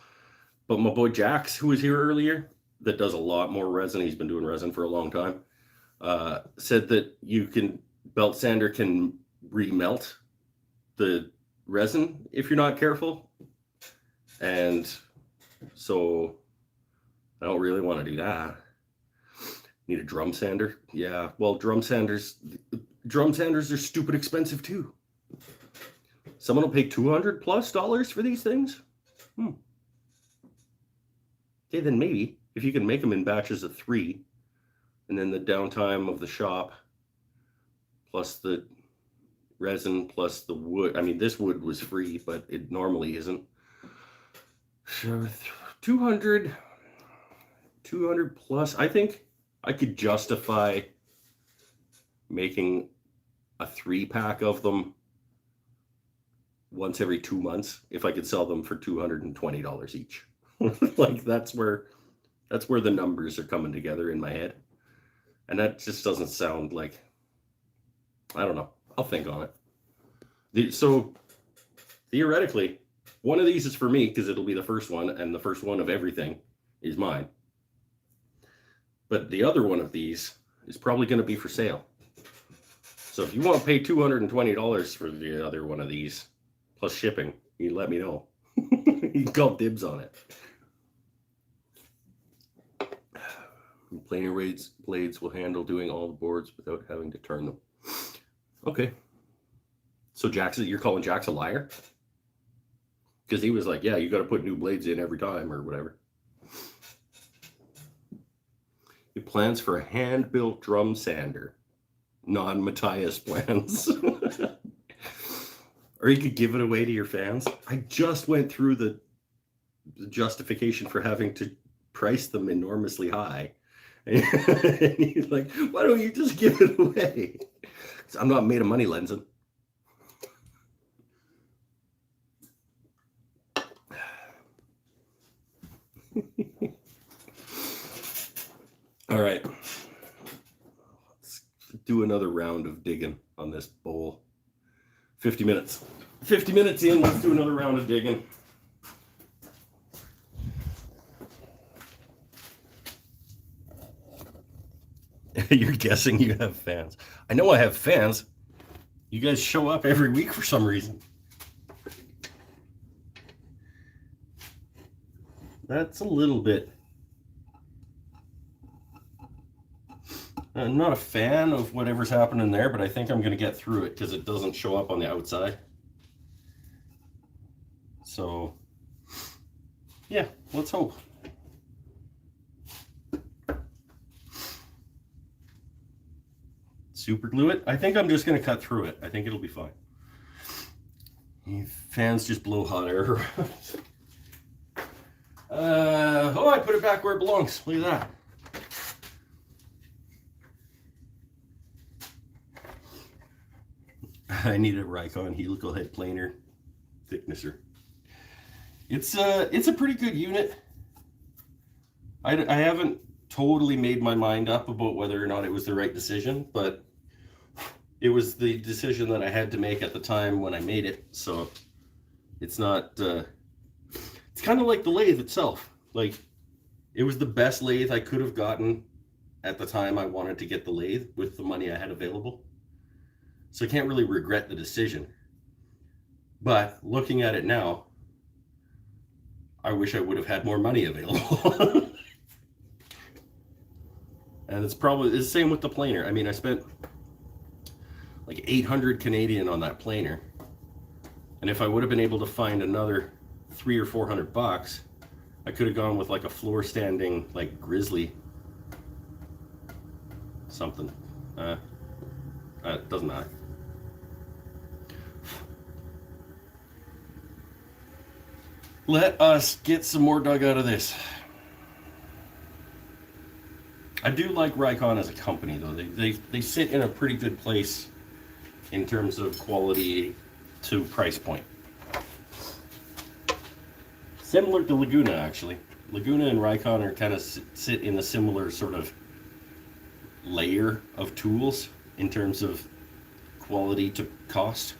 but my boy Jax, who was here earlier, that does a lot more resin, he's been doing resin for a long time, said that belt sander can remelt the resin if you're not careful. And so I don't really want to do that. Need a drum sander. Yeah, well, drum sanders are stupid expensive too. Someone will pay $200+ for these things. Okay, then maybe if you can make them in batches of 3, and then the downtime of the shop plus the resin plus the wood. I mean, this wood was free, but it normally isn't. So 200 plus. I think I could justify making a 3-pack of them once every 2 months if I could sell them for $220 each. Like, that's where the numbers are coming together in my head. And that just doesn't sound like, I don't know. I'll think on it. So theoretically, one of these is for me because it'll be the first one, and the first one of everything is mine. But the other one of these is probably going to be for sale. So if you want to pay $220 for the other one of these, plus shipping, you let me know. You can call dibs on it. Planer blades will handle doing all the boards without having to turn them. Okay. So you're calling Jax a liar? Because he was like, yeah, you got to put new blades in every time or whatever. He plans for a hand-built drum sander. Non-Matthias plans. Or you could give it away to your fans. I just went through the justification for having to price them enormously high. And he's like, why don't you just give it away? I'm not made of money, Lenzen. All right. Let's do another round of digging on this bowl. 50 minutes. 50 minutes in, let's do another round of digging. You're guessing you have fans. I know I have fans. You guys show up every week for some reason. That's a little bit. I'm not a fan of whatever's happening there, but I think I'm going to get through it because it doesn't show up on the outside. So, yeah, let's hope. Super glue it. I think I'm just going to cut through it. I think it'll be fine. Fans just blow hot air around. Oh, I put it back where it belongs. Look at that. I need a Rikon helical head planer thicknesser. It's a pretty good unit. I haven't totally made my mind up about whether or not it was the right decision, but it was the decision that I had to make at the time when I made it. So it's not, it's kind of like the lathe itself. Like, it was the best lathe I could have gotten at the time I wanted to get the lathe with the money I had available. So I can't really regret the decision. But looking at it now, I wish I would have had more money available. And it's the same with the planer. I mean, I spent like 800 Canadian on that planer. And if I would have been able to find another $300 or $400, I could have gone with like a floor standing, like Grizzly something. It doesn't matter. Let us get some more dug out of this. I do like Rikon as a company, though. They sit in a pretty good place in terms of quality to price point. Similar to Laguna, actually. Laguna and Rikon are kind of sit in a similar sort of layer of tools in terms of quality to cost.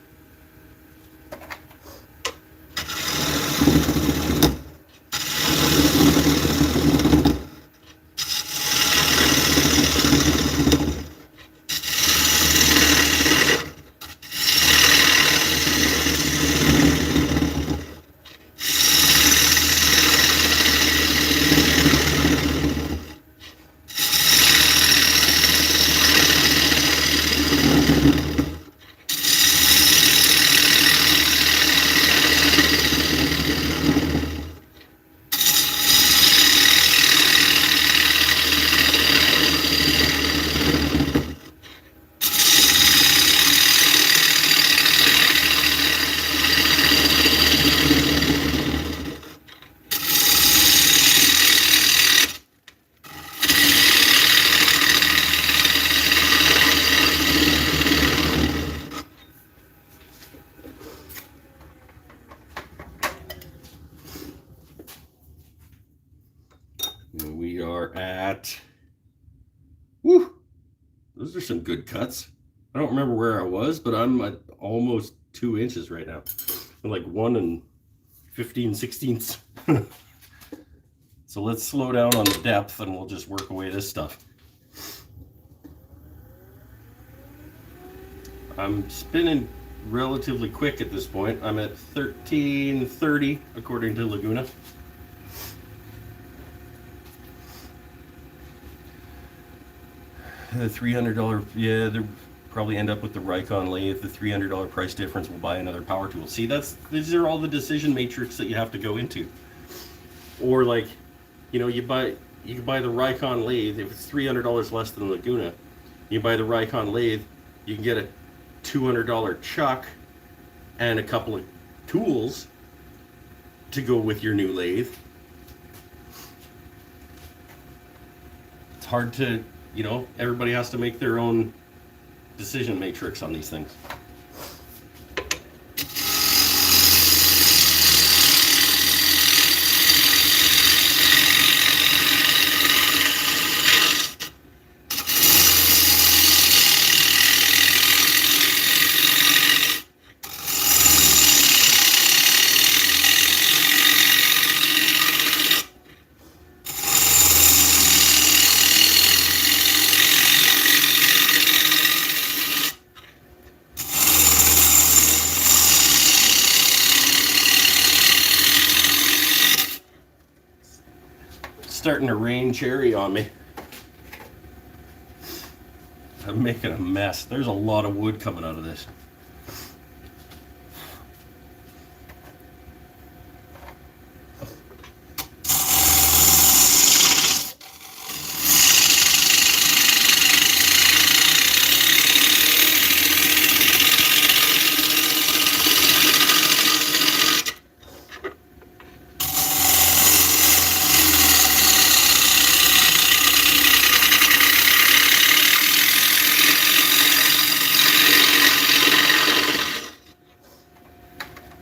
We are at, woo, those are some good cuts. I don't remember where I was, but I'm at almost 2 inches right now. I'm like 1 15/16. So let's slow down on the depth and we'll just work away this stuff. I'm spinning relatively quick at this point. I'm at 1330 according to Laguna. The $300, yeah, they'll probably end up with the Rikon lathe. The $300 price difference will buy another power tool. See, these are all the decision matrix that you have to go into. Or like, you know, you can buy the Rikon lathe if it's $300 less than Laguna. You buy the Rikon lathe, you can get a $200 chuck and a couple of tools to go with your new lathe. It's hard to, you know, everybody has to make their own decision matrix on these things. Starting to rain cherry on me. I'm making a mess. There's a lot of wood coming out of this.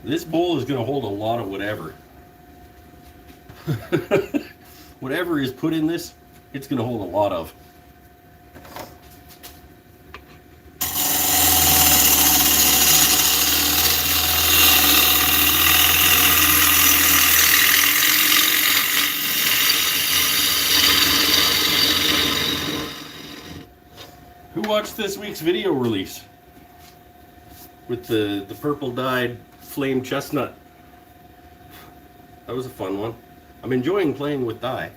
This bowl is going to hold a lot of whatever. Whatever is put in this it's going to hold a lot of. Who watched this week's video release with the purple dyed flame chestnut? That was a fun one. I'm enjoying playing with dye.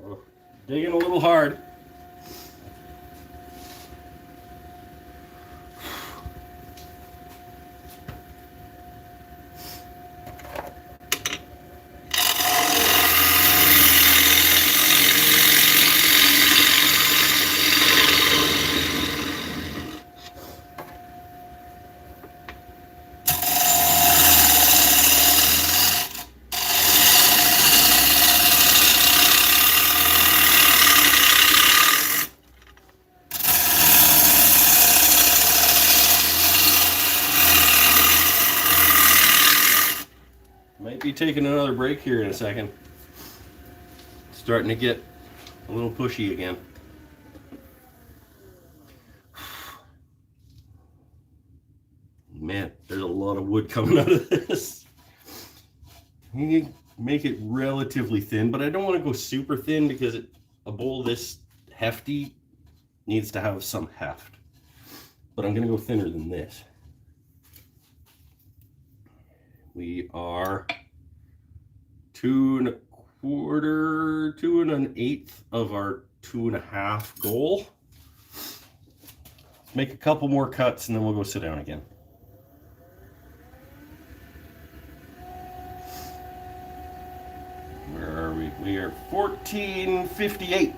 Oh, digging a little hard. Might be taking another break here in a second. Starting to get a little pushy again. Man, there's a lot of wood coming out of this. You can make it relatively thin, but I don't want to go super thin because a bowl this hefty needs to have some heft. But I'm going to go thinner than this. We are 2 1/4, 2 1/8 of our 2.5 goal. Make a couple more cuts and then we'll go sit down again. Where are we? We are 14:58.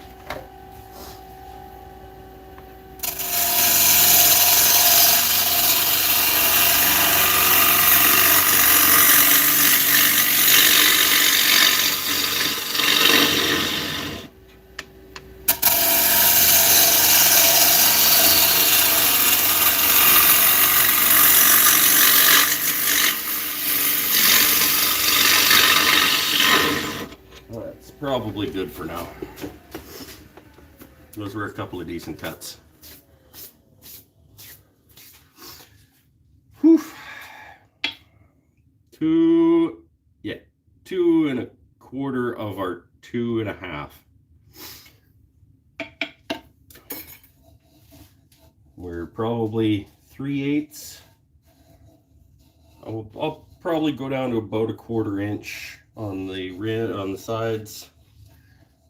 Probably good for now. Those were a couple of decent cuts. Whew. 2 1/4 of our 2.5. We're probably 3/8. I'll probably go down to about 1/4 inch on the sides.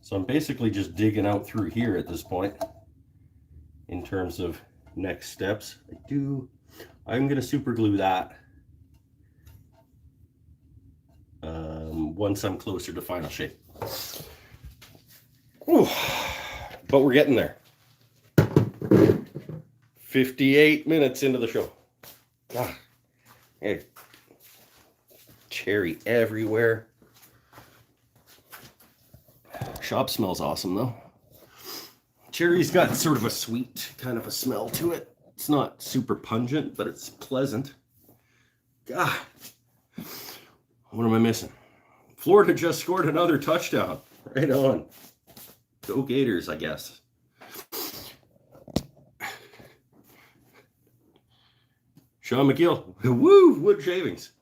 So I'm basically just digging out through here at this point in terms of next steps. I'm gonna super glue that once I'm closer to final shape. Ooh, but we're getting there. 58 minutes into the show. Ah, hey, cherry everywhere. Shop smells awesome though. Cherry's got sort of a sweet kind of a smell to it. It's not super pungent, but it's pleasant. God, what am I missing? Florida just scored another touchdown. Right on. Go Gators, I guess. Sean McGill. Woo! Wood shavings.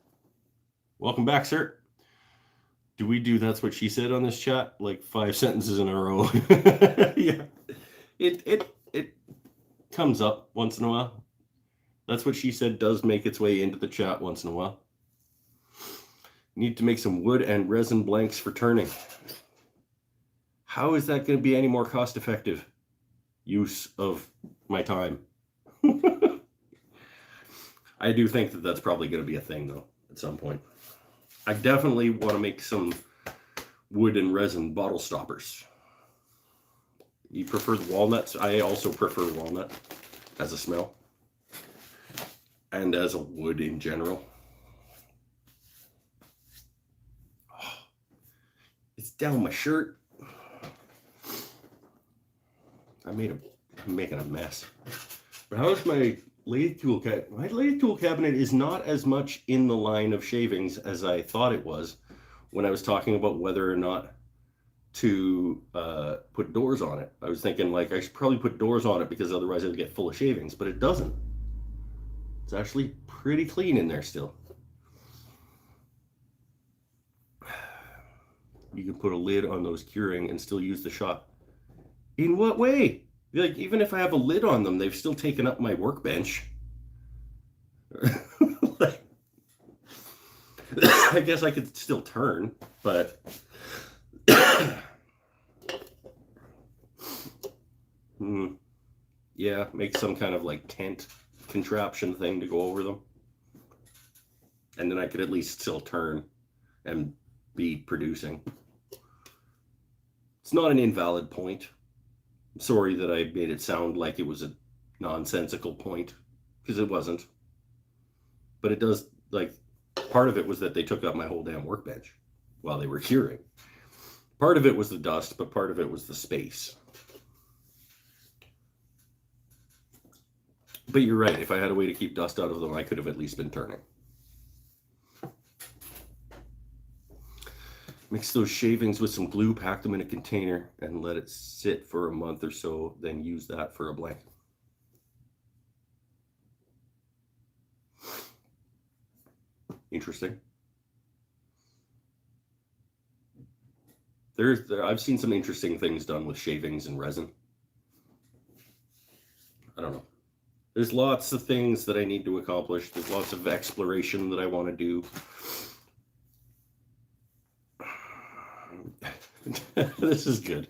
Welcome back, sir. Do we do that's what she said on this chat? Like 5 sentences in a row. Yeah. It comes up once in a while. That's what she said does make its way into the chat once in a while. Need to make some wood and resin blanks for turning. How is that going to be any more cost effective use of my time? I do think that that's probably going to be a thing though at some point. I definitely want to make some wood and resin bottle stoppers. You prefer the walnuts? I also prefer walnut as a smell and as a wood in general. Oh, it's down my shirt. I made I'm making a mess. But how's my lathe tool cabinet? My lathe tool cabinet is not as much in the line of shavings as I thought it was when I was talking about whether or not to put doors on it. I was thinking like I should probably put doors on it because otherwise it would get full of shavings, but it doesn't. It's actually pretty clean in there still. You can put a lid on those curing and still use the shop. In what way? Like, even if I have a lid on them, they've still taken up my workbench. Like, I guess I could still turn, but yeah, make some kind of like tent contraption thing to go over them. And then I could at least still turn and be producing. It's not an invalid point. I'm sorry that I made it sound like it was a nonsensical point, because it wasn't. But it does, like, part of it was that they took up my whole damn workbench while they were curing. Part of it was the dust, but part of it was the space. But you're right, if I had a way to keep dust out of them, I could have at least been turning. Mix those shavings with some glue, pack them in a container, and let it sit for a month or so, then use that for a blanket. Interesting. I've seen some interesting things done with shavings and resin. I don't know. There's lots of things that I need to accomplish. There's lots of exploration that I want to do. This is good.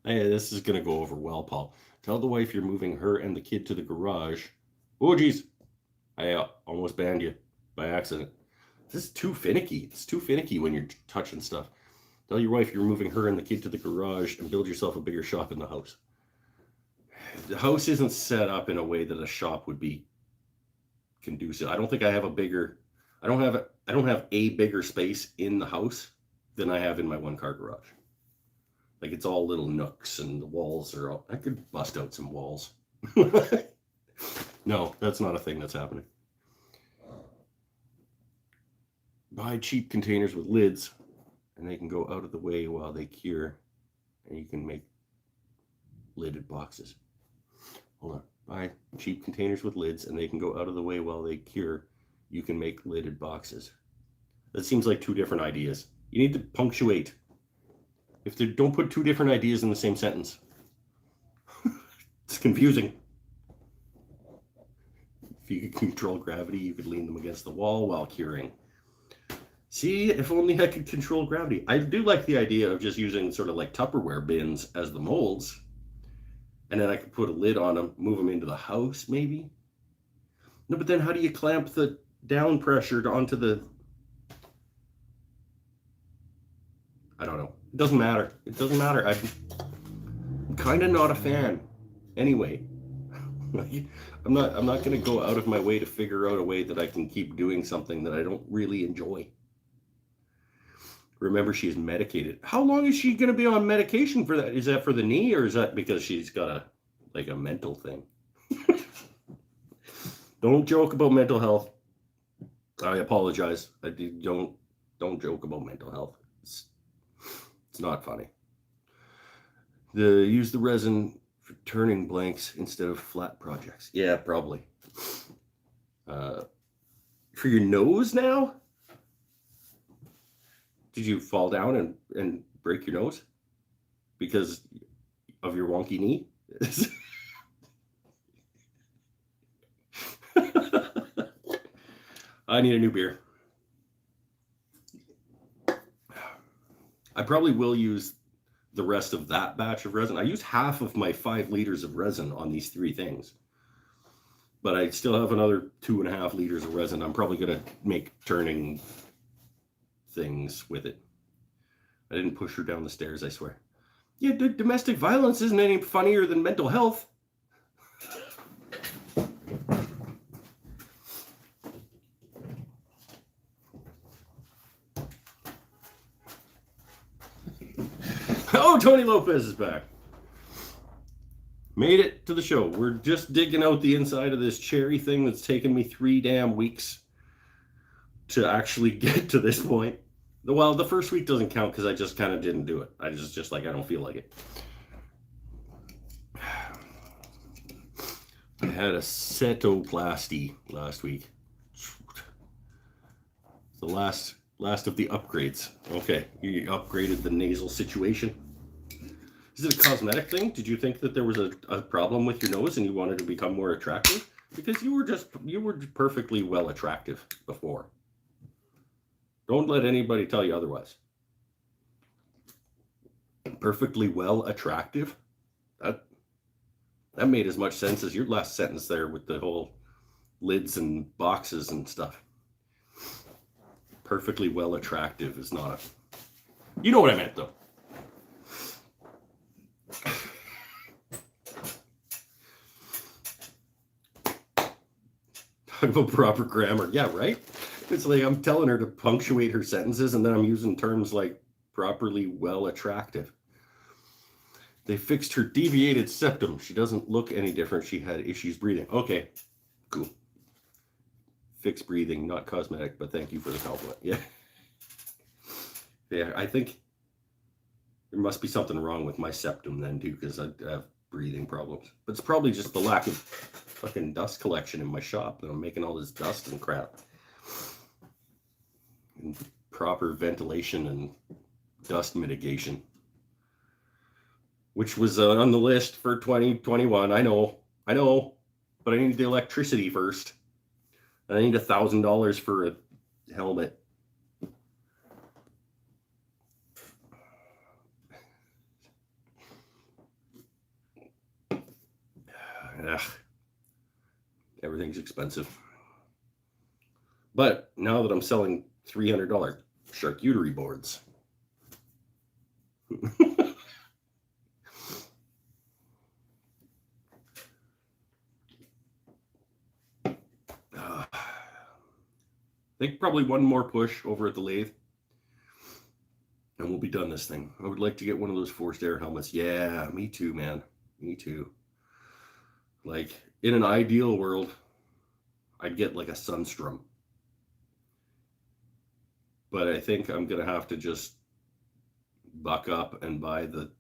This is going to go over well, Paul. Tell the wife you're moving her and the kid to the garage. Oh, geez. I almost banned you by accident. This is too finicky. It's too finicky when you're touching stuff. Tell your wife you're moving her and the kid to the garage and build yourself a bigger shop in the house. The house isn't set up in a way that a shop would be conducive. I don't think I have a bigger... I don't have a bigger space in the house than I have in my one-car garage. Like, it's all little nooks and the walls are all... I could bust out some walls. No, that's not a thing that's happening. Buy cheap containers with lids and they can go out of the way while they cure, and you can make lidded boxes. Hold on. Buy cheap containers with lids and they can go out of the way while they cure. You can make lidded boxes. That seems like two different ideas. You need to punctuate. If they don't put two different ideas in the same sentence. It's confusing. If you could control gravity, you could lean them against the wall while curing. See, if only I could control gravity. I do like the idea of just using sort of like Tupperware bins as the molds. And then I could put a lid on them, move them into the house, maybe. No, but then how do you clamp the down pressure onto the... I don't know. It doesn't matter. It doesn't matter. I'm kind of not a fan. Anyway, I'm not going to go out of my way to figure out a way that I can keep doing something that I don't really enjoy. Remember, she's medicated. How long is she going to be on medication for that? Is that for the knee, or is that because she's got a mental thing? Don't joke about mental health. I apologize. Don't joke about mental health. It's not funny. Use the resin for turning blanks instead of flat projects. Yeah, probably. For your nose now? Did you fall down and break your nose because of your wonky knee? I need a new beer. I probably will use the rest of that batch of resin. I used half of my 5 liters of resin on these 3 things, but I still have another 2.5 liters of resin. I'm probably going to make turning things with it. I didn't push her down the stairs, I swear. Yeah, domestic violence isn't any funnier than mental health. Oh, Tony Lopez is back. Made it to the show. We're just digging out the inside of this cherry thing that's taken me 3 damn weeks to actually get to this point. Well, the first week doesn't count because I just kind of didn't do it. I just like, I don't feel like it. I had a setoplasty last week. The last of the upgrades. Okay, you upgraded the nasal situation. Is it a cosmetic thing? Did you think that there was a problem with your nose and you wanted to become more attractive? Because you were perfectly well attractive before. Don't let anybody tell you otherwise. Perfectly well attractive? That made as much sense as your last sentence there with the whole lids and boxes and stuff. Perfectly well attractive is not a... You know what I meant, though. Talk about proper grammar. Yeah, right? It's like I'm telling her to punctuate her sentences, and then I'm using terms like properly well attractive. They fixed her deviated septum. She doesn't look any different. She had issues breathing. Okay, cool. Fixed breathing, not cosmetic, but thank you for the compliment. Yeah. Yeah, I think there must be something wrong with my septum then too, because I have breathing problems. But it's probably just the lack of fucking dust collection in my shop. And I'm making all this dust and crap. And proper ventilation and dust mitigation. Which was on the list for 2021. I know. But I need the electricity first. And I need $1,000 for a helmet. Ugh. Everything's expensive. But now that I'm selling $300 charcuterie boards. I think probably one more push over at the lathe and we'll be done this thing. I would like to get one of those forced air helmets. Yeah, me too, man. Me too. Like, in an ideal world, I'd get like a Sunstrom. But I think I'm going to have to just buck up and buy the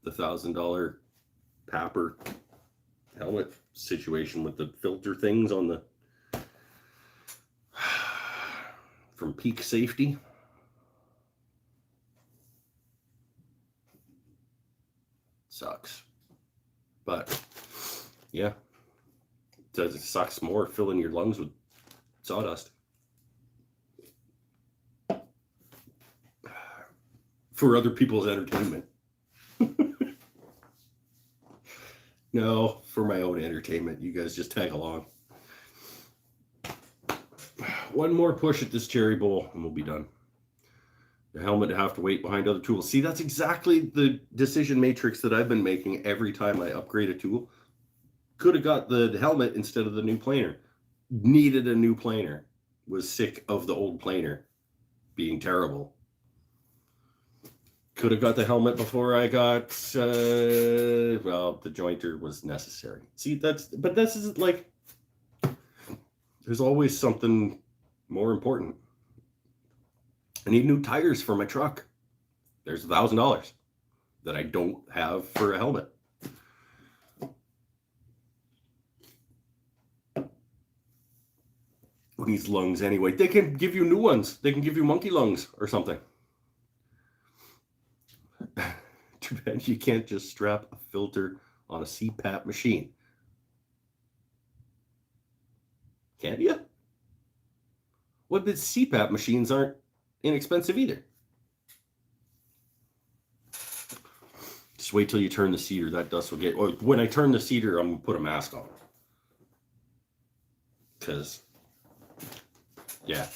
$1,000 Papper helmet situation with the filter things on the... from Peak Safety. Sucks. But, yeah. It sucks more filling your lungs with sawdust. For other people's entertainment. No, for my own entertainment. You guys just tag along. One more push at this cherry bowl and we'll be done. The helmet to have to wait behind other tools. See, that's exactly the decision matrix that I've been making every time I upgrade a tool. Could have got the helmet instead of the new planer. Needed a new planer. Was sick of the old planer being terrible. Could have got the helmet before I got, well, the jointer was necessary. See, but this is like, there's always something more important. I need new tires for my truck. There's $1,000 that I don't have for a helmet. Who needs lungs anyway? They can give you new ones. They can give you monkey lungs or something. Too bad you can't just strap a filter on a CPAP machine. Can't you? What, but CPAP machines aren't inexpensive either. Just wait till you turn the cedar. That dust will get... Or when I turn the cedar, I'm going to put a mask on. Because, yeah.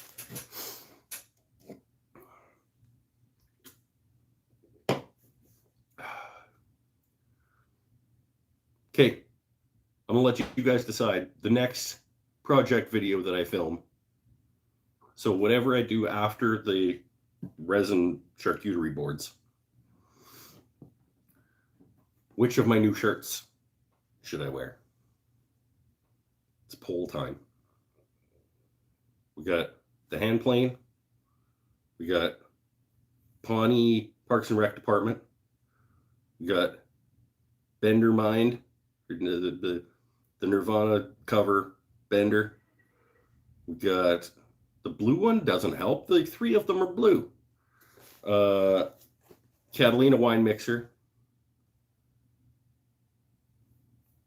Okay. I'm going to let you guys decide. The next project video that I film. So whatever I do after the resin charcuterie boards, which of my new shirts should I wear? It's poll time. We got the hand plane. We got Pawnee Parks and Rec Department. We got Bender Mind, the Nirvana cover Bender. We got the blue one, doesn't help. The three of them are blue. Catalina wine mixer.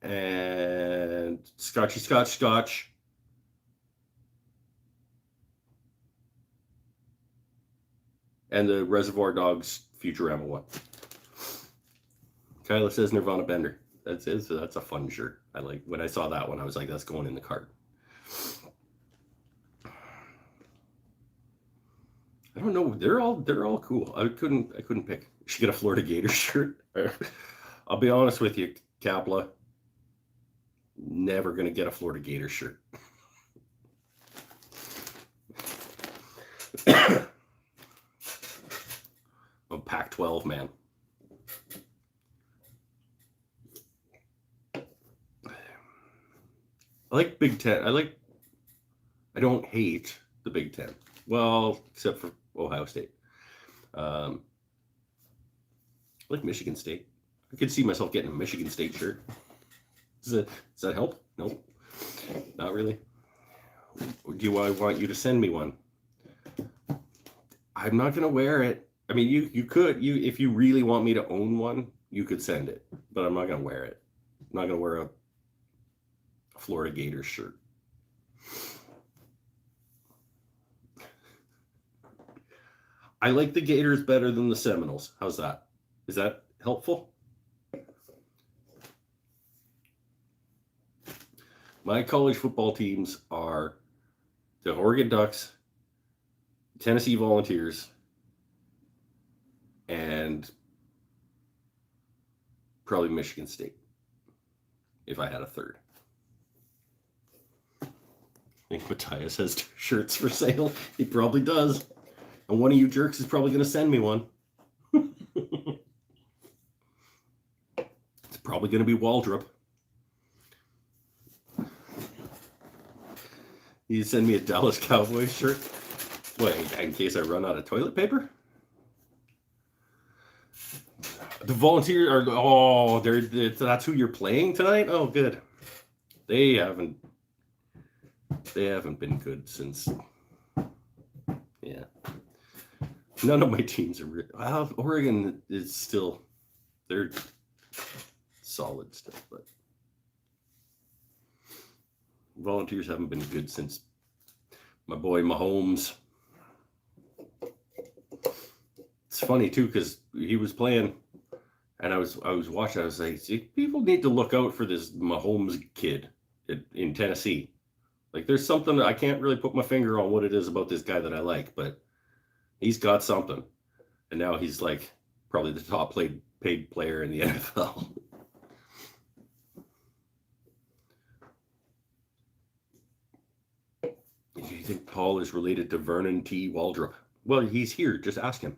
And Scotch. And the Reservoir Dogs Futurama one. Kyla says Nirvana Bender. That's it. So that's a fun shirt. I like when I saw that one, I was like, that's going in the cart. I don't know. They're all cool. I couldn't pick. You should get a Florida Gator shirt. I'll be honest with you, Kapla. Never gonna get a Florida Gator shirt. I'm Pac-12 man. I like Big Ten. I don't hate the Big Ten. Well, except for Ohio State. I like Michigan State. I could see myself getting a Michigan State shirt. Does that help? Nope. Not really. Do I want you to send me one? I'm not going to wear it. I mean, you could, if you really want me to own one, you could send it, but I'm not going to wear it. I'm not going to wear a Florida Gators shirt. I like the Gators better than the Seminoles. How's that? Is that helpful? My college football teams are the Oregon Ducks, Tennessee Volunteers, and probably Michigan State, if I had a third. I think Matthias has shirts for sale. He probably does. And one of you jerks is probably going to send me one. It's probably going to be Waldrop. You send me a Dallas Cowboys shirt? What, in case I run out of toilet paper? The Volunteers are, that's who you're playing tonight? Oh, good. They haven't been good since, yeah. None of my teams are real. Well, Oregon is still, they're solid still, but Volunteers haven't been good since my boy Mahomes. It's funny too, because he was playing and I was watching, I was like, see, people need to look out for this Mahomes kid in Tennessee. Like there's something that I can't really put my finger on what it is about this guy that I like, but he's got something. And now he's like probably the top paid player in the NFL. Do you think Paul is related to Vernon T. Waldrop? Well, he's here. Just ask him.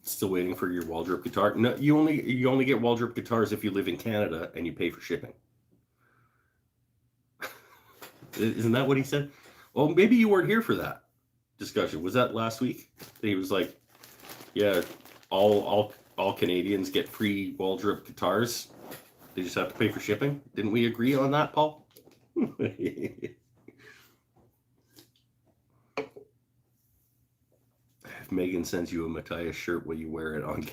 Still waiting for your Waldrop guitar? No, you only get Waldrop guitars if you live in Canada and you pay for shipping. Isn't that what he said? Well, maybe you weren't here for that discussion. Was that last week? He was like, yeah, all Canadians get free Waldrop guitars. They just have to pay for shipping. Didn't we agree on that, Paul? If Megan sends you a Matthias shirt, will you wear it on?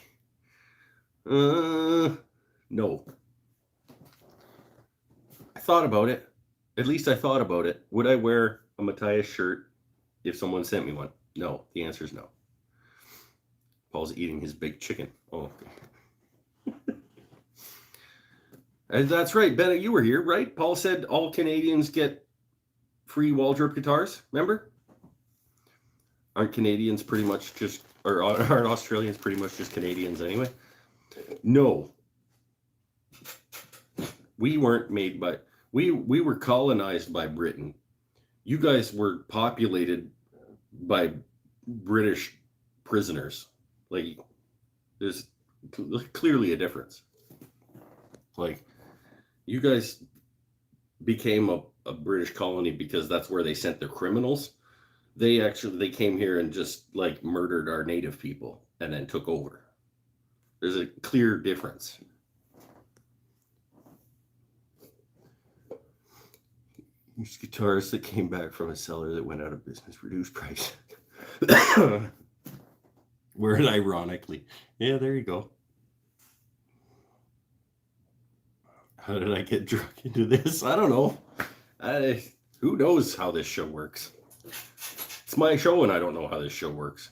No. I thought about it. At least I thought about it. Would I wear a Matthias shirt if someone sent me one? No. The answer is no. Paul's eating his big chicken. Oh, okay. And that's right, Bennett, you were here, right? Paul said all Canadians get free Waldrop guitars, remember? Aren't Canadians pretty much just, or aren't Australians pretty much just Canadians anyway? No. We weren't made by, we were colonized by Britain. You guys were populated by British prisoners. Like, there's clearly a difference. Like, you guys became a British colony because that's where they sent their criminals. They came here and just like murdered our native people and then took over. There's a clear difference. These guitars that came back from a seller that went out of business, reduced price. Word ironically. Yeah, there you go. How did I get drunk into this? I don't know. Who knows how this show works? It's my show and I don't know how this show works.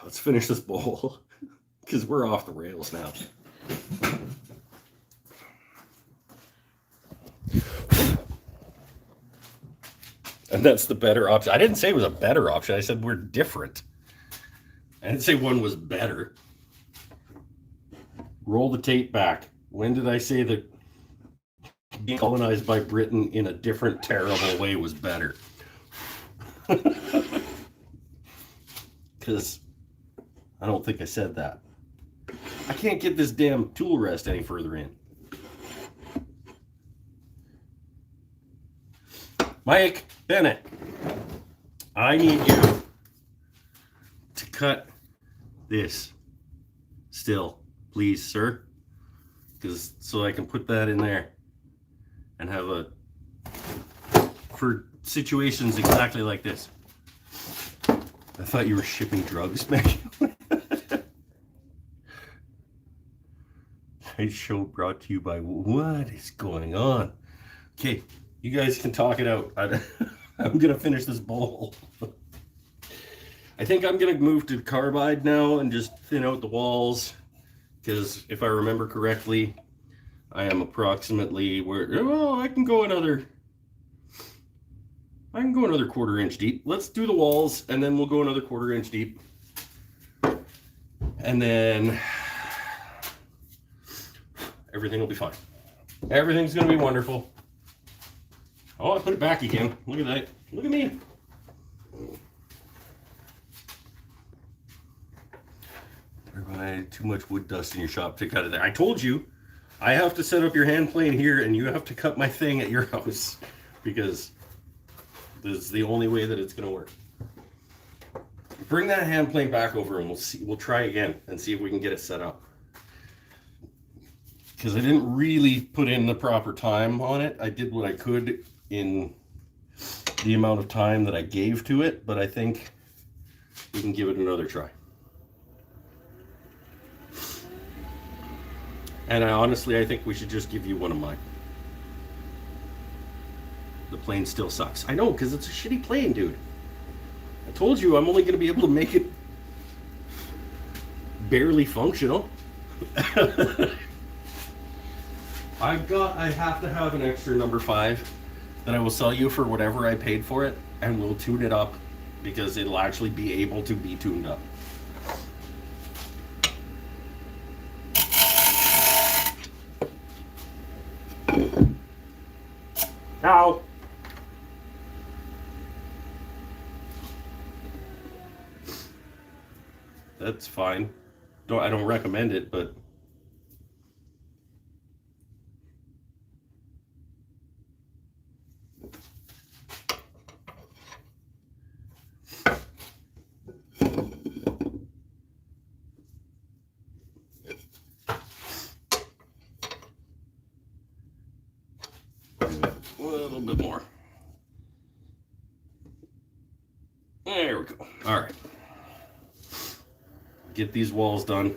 Let's finish this bowl because we're off the rails now. And that's the better option. I didn't say it was a better option. I said we're different. I didn't say one was better. Roll the tape back. When did I say that being colonized by Britain in a different, terrible way was better? Because I don't think I said that. I can't get this damn tool rest any further in. Mike Bennett, I need you to cut this still, please, sir. Because so I can put that in there and have a, for situations exactly like this. I thought you were shipping drugs, man. Today's show brought to you by what is going on? Okay, you guys can talk it out. I'm gonna finish this bowl. I think I'm gonna move to carbide now and just thin out the walls, because if I remember correctly, I am approximately where, well, I can go another 1/4 inch deep. Let's do the walls and then we'll go another 1/4 inch deep. And then everything will be fine. Everything's gonna be wonderful. Oh, I put it back again. Look at that. Look at me. Too much wood dust in your shop to cut it there. I told you, I have to set up your hand plane here and you have to cut my thing at your house because this is the only way that it's going to work. Bring that hand plane back over and we'll see. We'll try again and see if we can get it set up. Because I didn't really put in the proper time on it. I did what I could in the amount of time that I gave to it, but I think we can give it another try. And honestly, I think we should just give you one of mine. The plane still sucks. I know, because it's a shitty plane, dude. I told you I'm only going to be able to make it barely functional. I have to have an extra number 5 that I will sell you for whatever I paid for it, and we'll tune it up because it'll actually be able to be tuned up. Ow! That's fine. I don't recommend it, but a little bit more. There we go. All right. Get these walls done.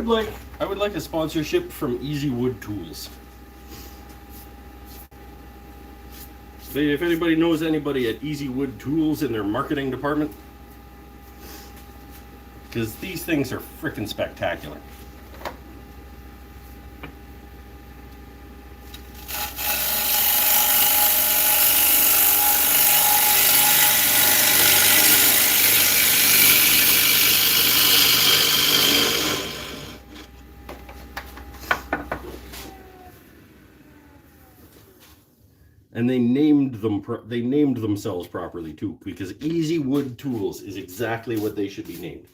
would like a sponsorship from Easy Wood Tools. If anybody knows anybody at Easy Wood Tools in their marketing department, because these things are freaking spectacular. And they named themselves properly too, because Easy Wood Tools is exactly what they should be named.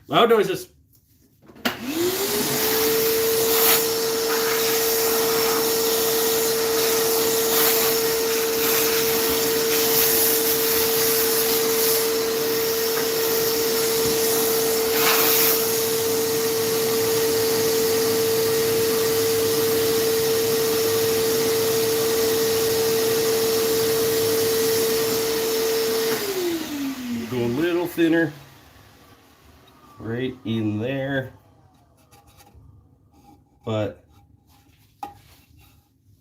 Loud noises. Go a little thinner right in there, but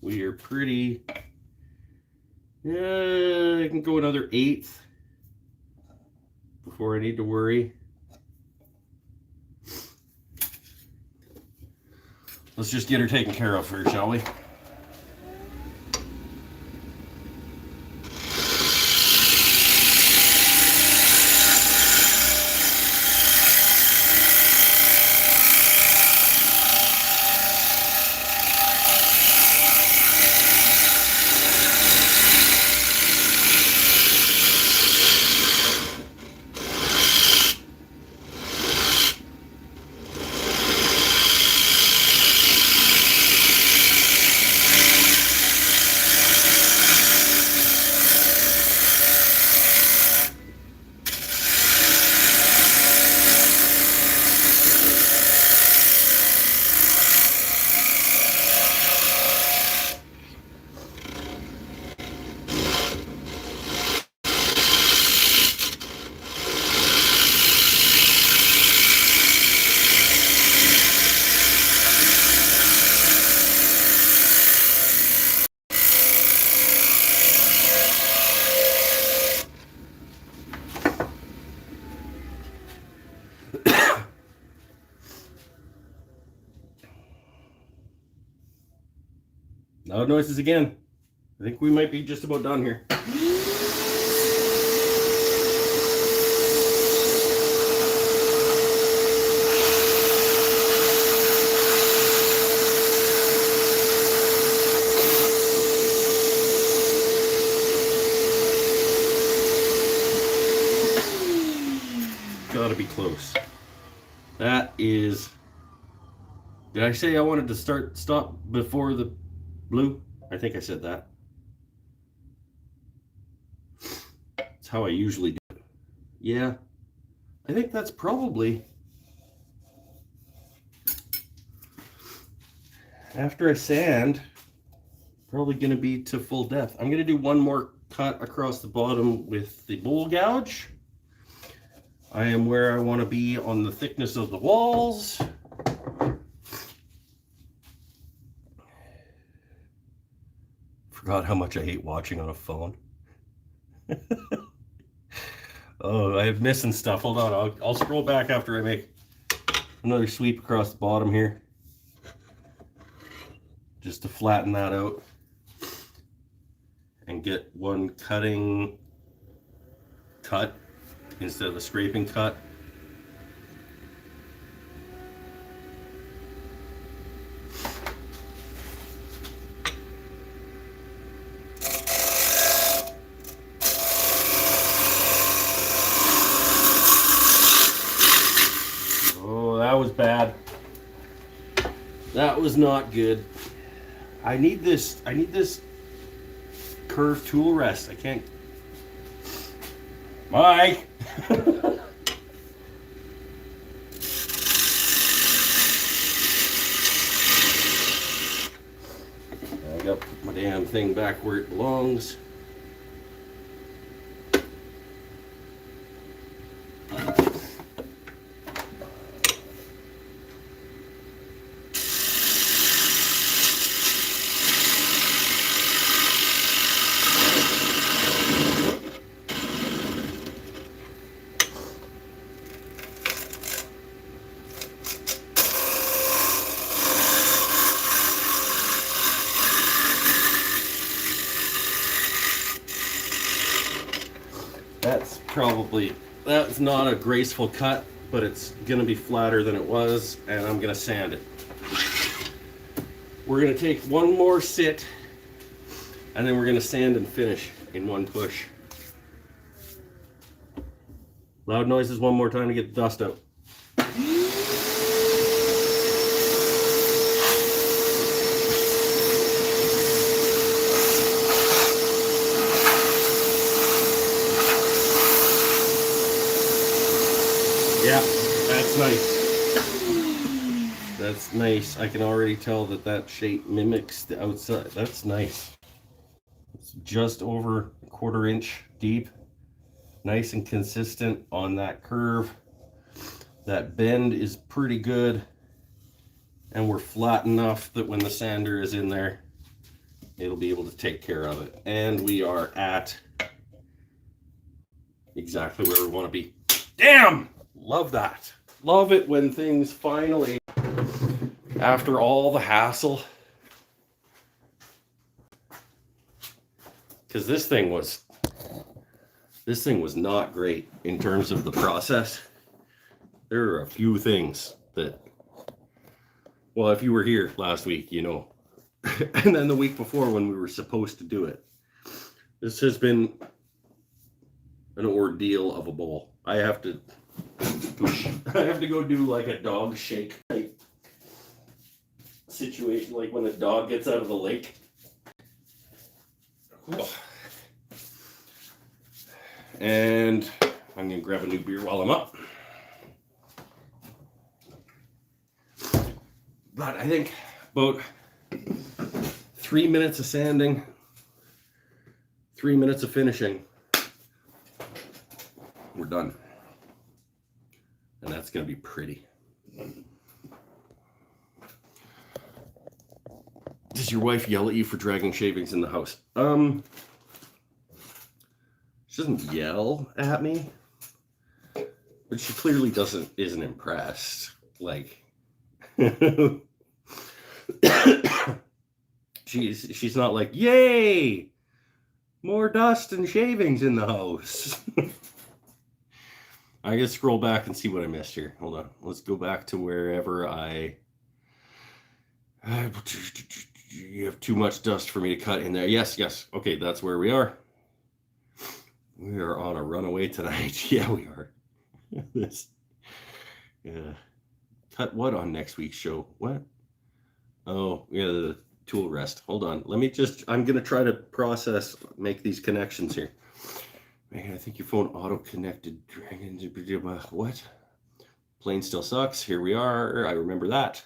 we are pretty, I can go another 1/8 before I need to worry. Let's just get her taken care of first, shall we? Loud noises again. I think we might be just about done here. Gotta be close. That is... Did I say I wanted to stop before the blue? I think I said that. That's how I usually do it. Yeah, I think that's probably, after I sand, probably going to be to full depth. I'm going to do one more cut across the bottom with the bowl gouge. I am where I want to be on the thickness of the walls. Forgot how much I hate watching on a phone. Oh, I'm missing stuff. Hold on, I'll scroll back after I make another sweep across the bottom here, just to flatten that out and get one cutting cut instead of the scraping cut. That was bad. That was not good. I need this curved tool rest. I can't. Mike. I got to put my damn thing back where it belongs. that's not a graceful cut, but it's gonna be flatter than it was, and I'm gonna sand it. We're gonna take one more sit, and then we're gonna sand and finish in one push. Loud noises one more time to get the dust out. Yeah, that's nice. That's nice. I can already tell that shape mimics the outside. That's nice. It's just over a 1/4 inch deep. Nice and consistent on that curve. That bend is pretty good. And we're flat enough that when the sander is in there, it'll be able to take care of it. And we are at exactly where we want to be. Damn! Love that. Love it when things finally, after all the hassle, because this thing was not great in terms of the process. There are a few things that, well, if you were here last week, you know, and then the week before when we were supposed to do it, this has been an ordeal of a bowl. I have to go do like a dog shake type situation, like when the dog gets out of the lake. And I'm gonna grab a new beer while I'm up. But I think about 3 minutes of sanding, 3 minutes of finishing, we're done. And that's gonna be pretty. Does your wife yell at you for dragging shavings in the house? She doesn't yell at me, but she clearly isn't impressed. Like, she's not like, yay, more dust and shavings in the house. I gotta scroll back and see what I missed here. Hold on. Let's go back to wherever you have too much dust for me to cut in there. Yes. Okay, that's where we are. We are on a runaway tonight. Yeah, we are. Cut what on next week's show? What? Oh, yeah, the tool rest. Hold on. I'm going to try to make these connections here. Man, I think your phone auto-connected. What? Plane still sucks. Here we are. I remember that.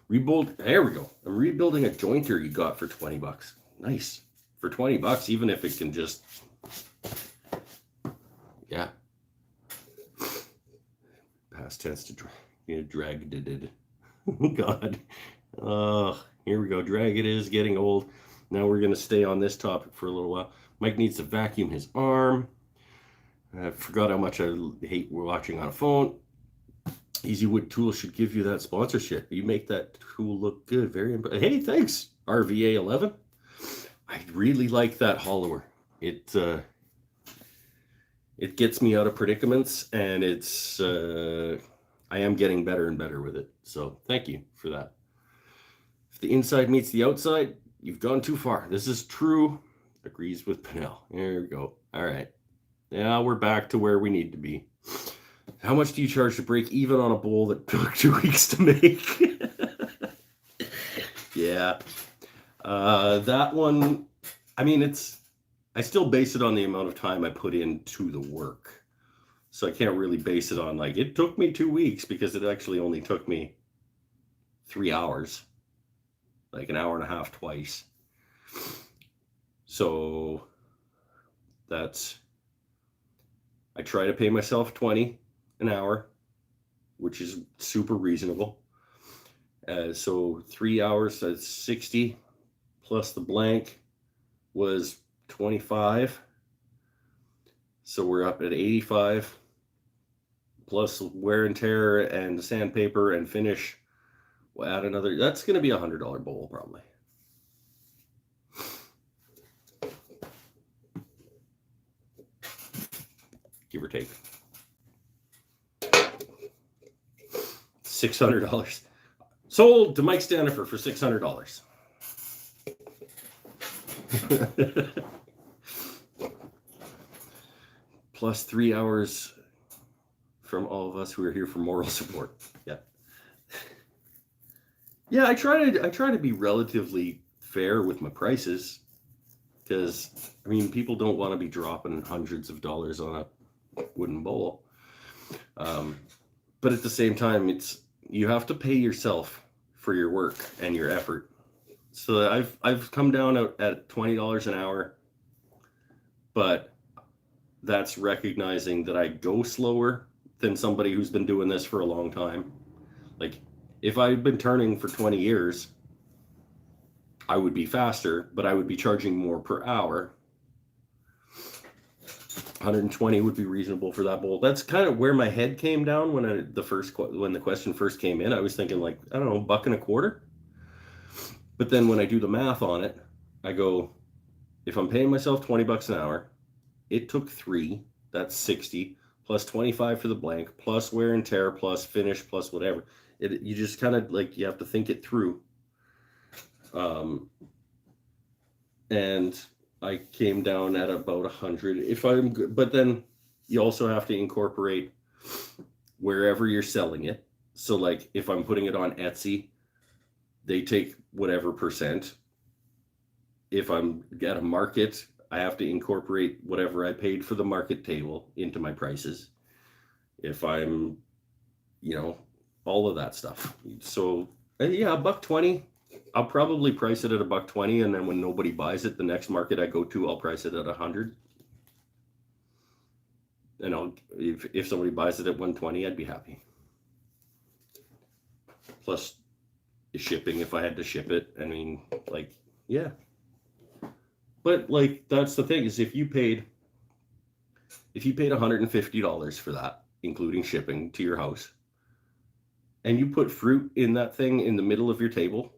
Rebuild. There we go. I'm rebuilding a jointer you got for $20. Nice. For $20, even if it can just, yeah. Past tense to dragged it. Oh God. Here we go. Drag it is getting old. Now we're gonna stay on this topic for a little while. Mike needs to vacuum his arm. I forgot how much I hate watching on a phone. Easy Wood Tools should give you that sponsorship. You make that tool look good. Hey, thanks. RVA 11. I really like that hollower. It gets me out of predicaments, and I am getting better and better with it. So thank you for that. If the inside meets the outside, you've gone too far. This is true. Agrees with Pinnell. There we go. All right. Now we're back to where we need to be. How much do you charge to break even on a bowl that took 2 weeks to make? Yeah. That one, I mean, I still base it on the amount of time I put into the work. So I can't really base it on like, it took me 2 weeks, because it actually only took me 3 hours, like an hour and a half twice. So I try to pay myself $20 an hour, which is super reasonable. So 3 hours, that's 60, plus the blank was 25. So we're up at 85, plus wear and tear and sandpaper and finish. We'll add another, that's going to be $100 bowl probably. give or take. $600. Sold to Mike Stanifer for $600. Plus 3 hours from all of us who are here for moral support. Yeah. Yeah, I try to be relatively fair with my prices, because I mean, people don't want to be dropping hundreds of dollars on a wooden bowl. But at the same time, you have to pay yourself for your work and your effort. So I've come down at $20 an hour, but that's recognizing that I go slower than somebody who's been doing this for a long time. Like, if I'd been turning for 20 years, I would be faster, but I would be charging more per hour. 120 would be reasonable for that bowl. That's kind of where my head came down when the question first came in. I was thinking, like, I don't know, $1.25. But then when I do the math on it, I go, if I'm paying myself $20 an hour, it took 3, that's 60, plus 25 for the blank, plus wear and tear, plus finish, plus whatever. You just kind of, like, you have to think it through. And I came down at about 100. But then you also have to incorporate wherever you're selling it. So, like, if I'm putting it on Etsy, they take whatever percent. If I'm at a market, I have to incorporate whatever I paid for the market table into my prices. If I'm, all of that stuff. So yeah, $1.20. I'll probably price it at $1.20, and then when nobody buys it, the next market I go to, I'll price it at 100. And if somebody buys it at 120, I'd be happy. Plus shipping, if I had to ship it. I mean, like, yeah. But, like, that's the thing, is if you paid $150 for that, including shipping to your house, and you put fruit in that thing in the middle of your table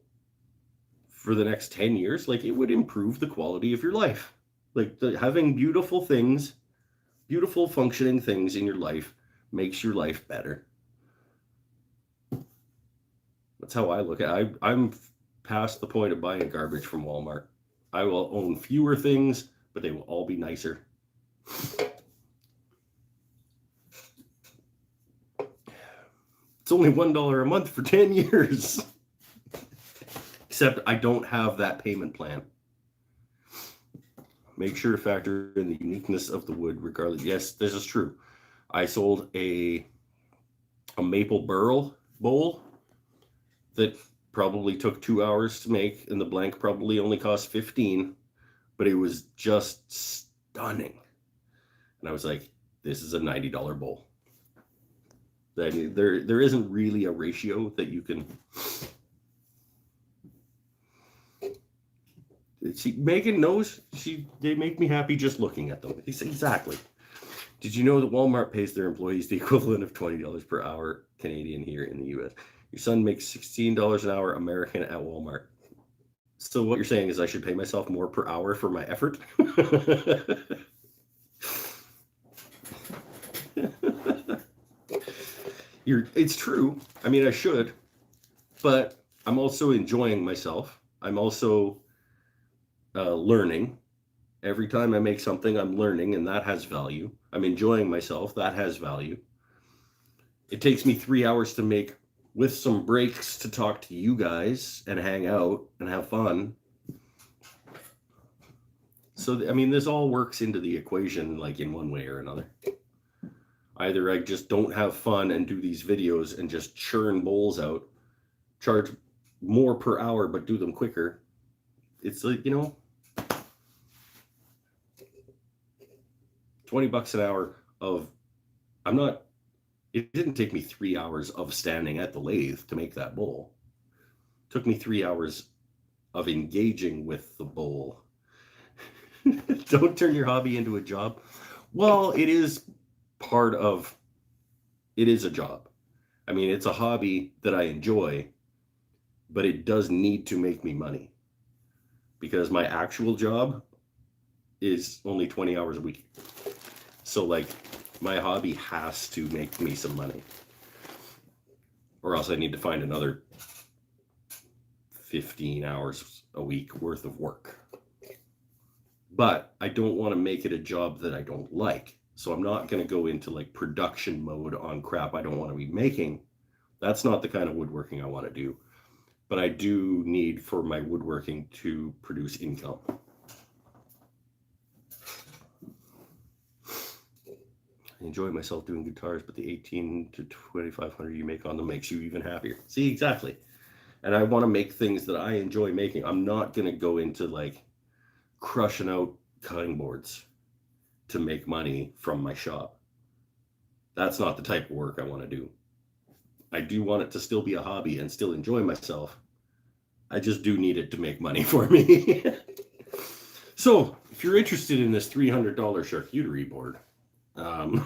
for the next 10 years, like, it would improve the quality of your life. Like, having beautiful things, beautiful functioning things in your life makes your life better. That's how I look at it. I'm past the point of buying garbage from Walmart. I will own fewer things, but they will all be nicer. It's only $1 a month for 10 years. Except I don't have that payment plan. Make sure to factor in the uniqueness of the wood regardless. Yes, this is true. I sold a maple burl bowl that probably took 2 hours to make, and the blank probably only cost 15, but it was just stunning. And I was like, this is a $90 bowl. I mean, there isn't really a ratio that you can. See, Megan knows, they make me happy just looking at them. Exactly. Did you know that Walmart pays their employees the equivalent of $20 per hour Canadian here in the US? Your son makes $16 an hour American at Walmart. So what you're saying is I should pay myself more per hour for my effort? It's true. I mean, I should, but I'm also enjoying myself. I'm also learning. Every time I make something, I'm learning, and that has value. I'm enjoying myself. That has value. It takes me 3 hours to make, with some breaks to talk to you guys and hang out and have fun. So, I mean, this all works into the equation, like, in one way or another. Either I just don't have fun and do these videos and just churn bowls out, charge more per hour, but do them quicker. It's like, $20 an hour of, it didn't take me 3 hours of standing at the lathe to make that bowl. It took me 3 hours of engaging with the bowl. Don't turn your hobby into a job. Well, it is a job. I mean, it's a hobby that I enjoy, but it does need to make me money, because my actual job is only 20 hours a week. So, like, My hobby has to make me some money, or else I need to find another 15 hours a week worth of work. But I don't want to make it a job that I don't like. So I'm not going to go into like production mode on crap I don't want to be making. That's not the kind of woodworking I want to do. But I do need for my woodworking to produce income. I enjoy myself doing guitars, but the 18 to 2,500 you make on them makes you even happier. See, exactly. And I want to make things that I enjoy making. I'm not going to go into like crushing out cutting boards to make money from my shop. That's not the type of work I want to do. I do want it to still be a hobby and still enjoy myself. I just do need it to make money for me. So if you're interested in this $300 charcuterie board, that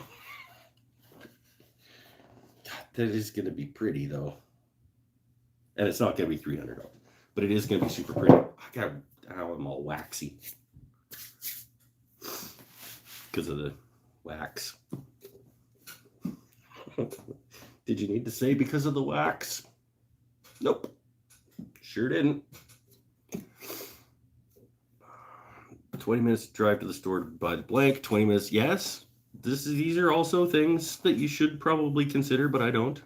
is going to be pretty though. And it's not going to be $300, but it is going to be super pretty. Now I'm all waxy because of the wax. Did you need to say because of the wax? Nope. Sure didn't. 20 minutes drive to the store to buy the blank. 20 minutes. Yes. These are also things that you should probably consider, but I don't.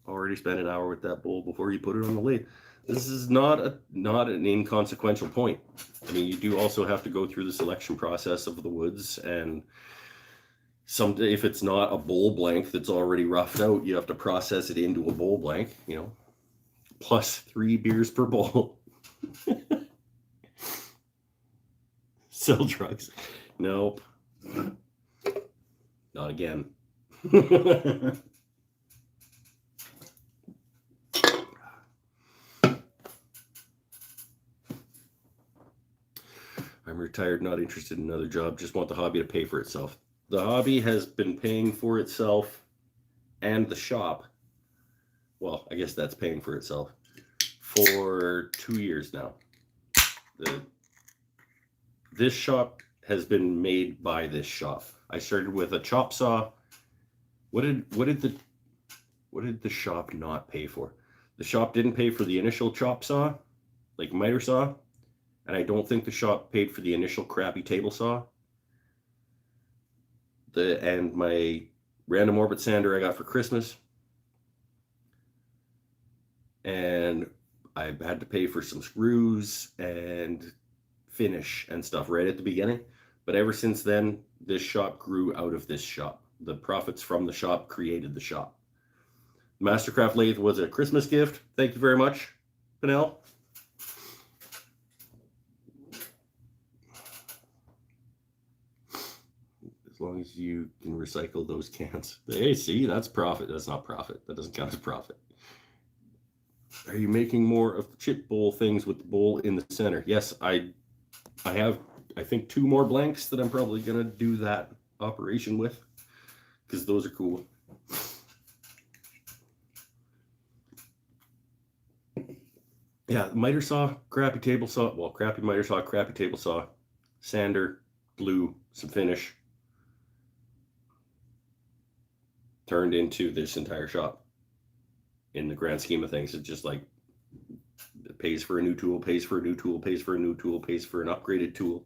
Already spent an hour with that bowl before you put it on the lathe. This is not an inconsequential point. I mean, you do also have to go through the selection process of the woods, and if it's not a bowl blank that's already roughed out, you have to process it into a bowl blank, plus 3 beers per bowl. Sell drugs. Nope. Not again. I'm retired, not interested in another job, just want the hobby to pay for itself. The hobby has been paying for itself and the shop. Well, I guess that's paying for itself for 2 years now. This shop has been made by this shop. I started with a chop saw. What did the shop not pay for? The shop didn't pay for the initial chop saw, like miter saw. And I don't think the shop paid for the initial crappy table saw. And my random orbit sander I got for Christmas. And I had to pay for some screws and finish and stuff right at the beginning. But ever since then, this shop grew out of this shop. The profits from the shop created the shop. Mastercraft lathe was a Christmas gift. Thank you very much, Pinnell. As long as you can recycle those cans. Hey, see, that's profit. That's not profit. That doesn't count as profit. Are you making more of the chip bowl things with the bowl in the center? Yes, I have, I think, 2 more blanks that I'm probably going to do that operation with, because those are cool. Yeah, miter saw, crappy table saw, well, crappy miter saw, crappy table saw, sander, glue, some finish. Turned into this entire shop. In the grand scheme of things, it's just like it pays for a new tool, pays for a new tool, pays for a new tool, pays for an upgraded tool.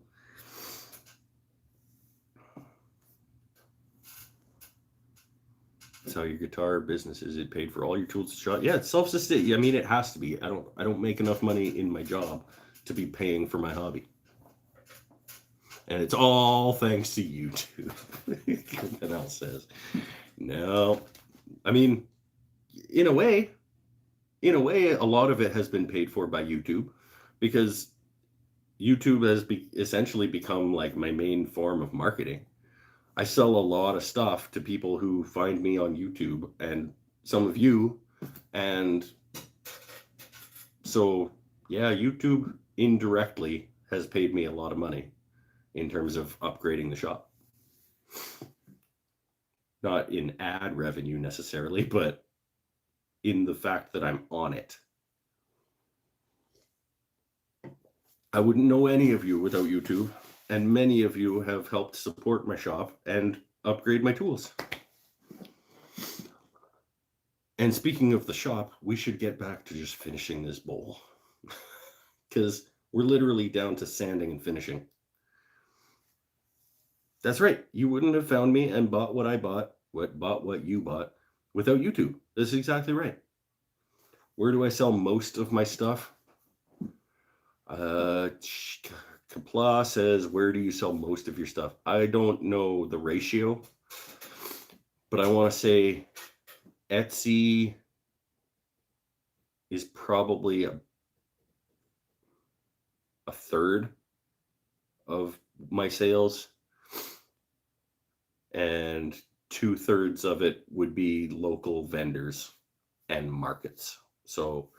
That's how your guitar business is. It paid for all your tools to shop. Yeah, it's self-sustaining. I mean, it has to be. I don't make enough money in my job to be paying for my hobby. And it's all thanks to YouTube. What else says? No. I mean, in a way, a lot of it has been paid for by YouTube, because YouTube has essentially become like my main form of marketing. I sell a lot of stuff to people who find me on YouTube, and some of you, and so yeah, YouTube indirectly has paid me a lot of money in terms of upgrading the shop. Not in ad revenue necessarily, but in the fact that I'm on it. I wouldn't know any of you without YouTube. And many of you have helped support my shop and upgrade my tools. And speaking of the shop, we should get back to just finishing this bowl. Because we're literally down to sanding and finishing. That's right. You wouldn't have found me and bought what I bought, what you bought, without YouTube. That's exactly right. Where do I sell most of my stuff? Kapla says, where do you sell most of your stuff? I don't know the ratio, but I want to say Etsy is probably a third of my sales, and 2/3 of it would be local vendors and markets. So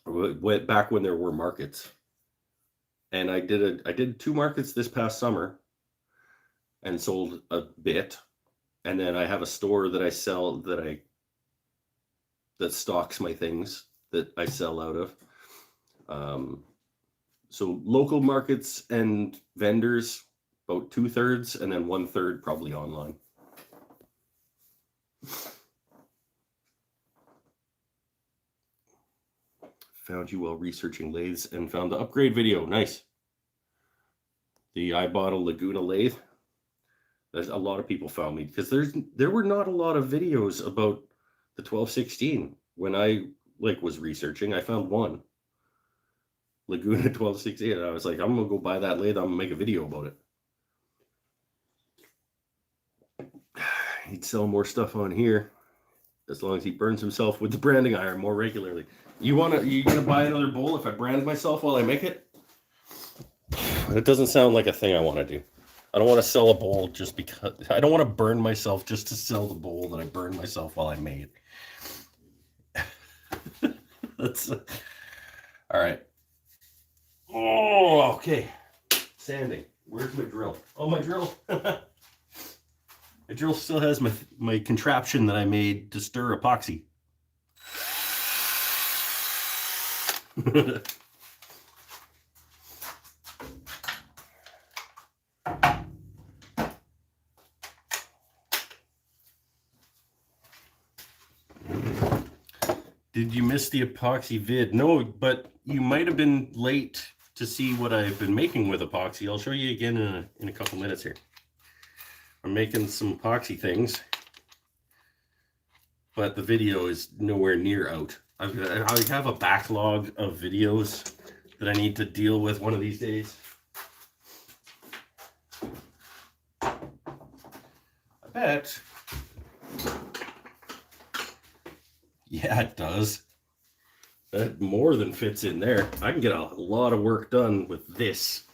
back when there were markets, and I did 2 markets this past summer and sold a bit, and then I have a store that I sell that stocks my things that I sell out of. So local markets and vendors, about 2/3, and then 1/3 probably online. Found you while researching lathes and found the upgrade video. Nice. I bought a Laguna lathe. There's a lot of people found me because there were not a lot of videos about the 1216 when I was researching. I found one. Laguna 1216, and I was like, I'm gonna go buy that lathe. I'm gonna make a video about it. He'd sell more stuff on here as long as he burns himself with the branding iron more regularly. You gonna buy another bowl if I brand myself while I make it? It doesn't sound like a thing I want to do. I don't want to sell a bowl just because I don't want to burn myself just to sell the bowl that I burned myself while I made. That's all right. Oh, okay. Sanding. Where's my drill? Oh, my drill. My drill still has my contraption that I made to stir epoxy. Did you miss the epoxy vid? No, but you might have been late to see what I've been making with epoxy. I'll show you again in a couple minutes here. I'm making some epoxy things, but the video is nowhere near out. I have a backlog of videos that I need to deal with one of these days. I bet. Yeah, it does. That more than fits in there. I can get a lot of work done with this.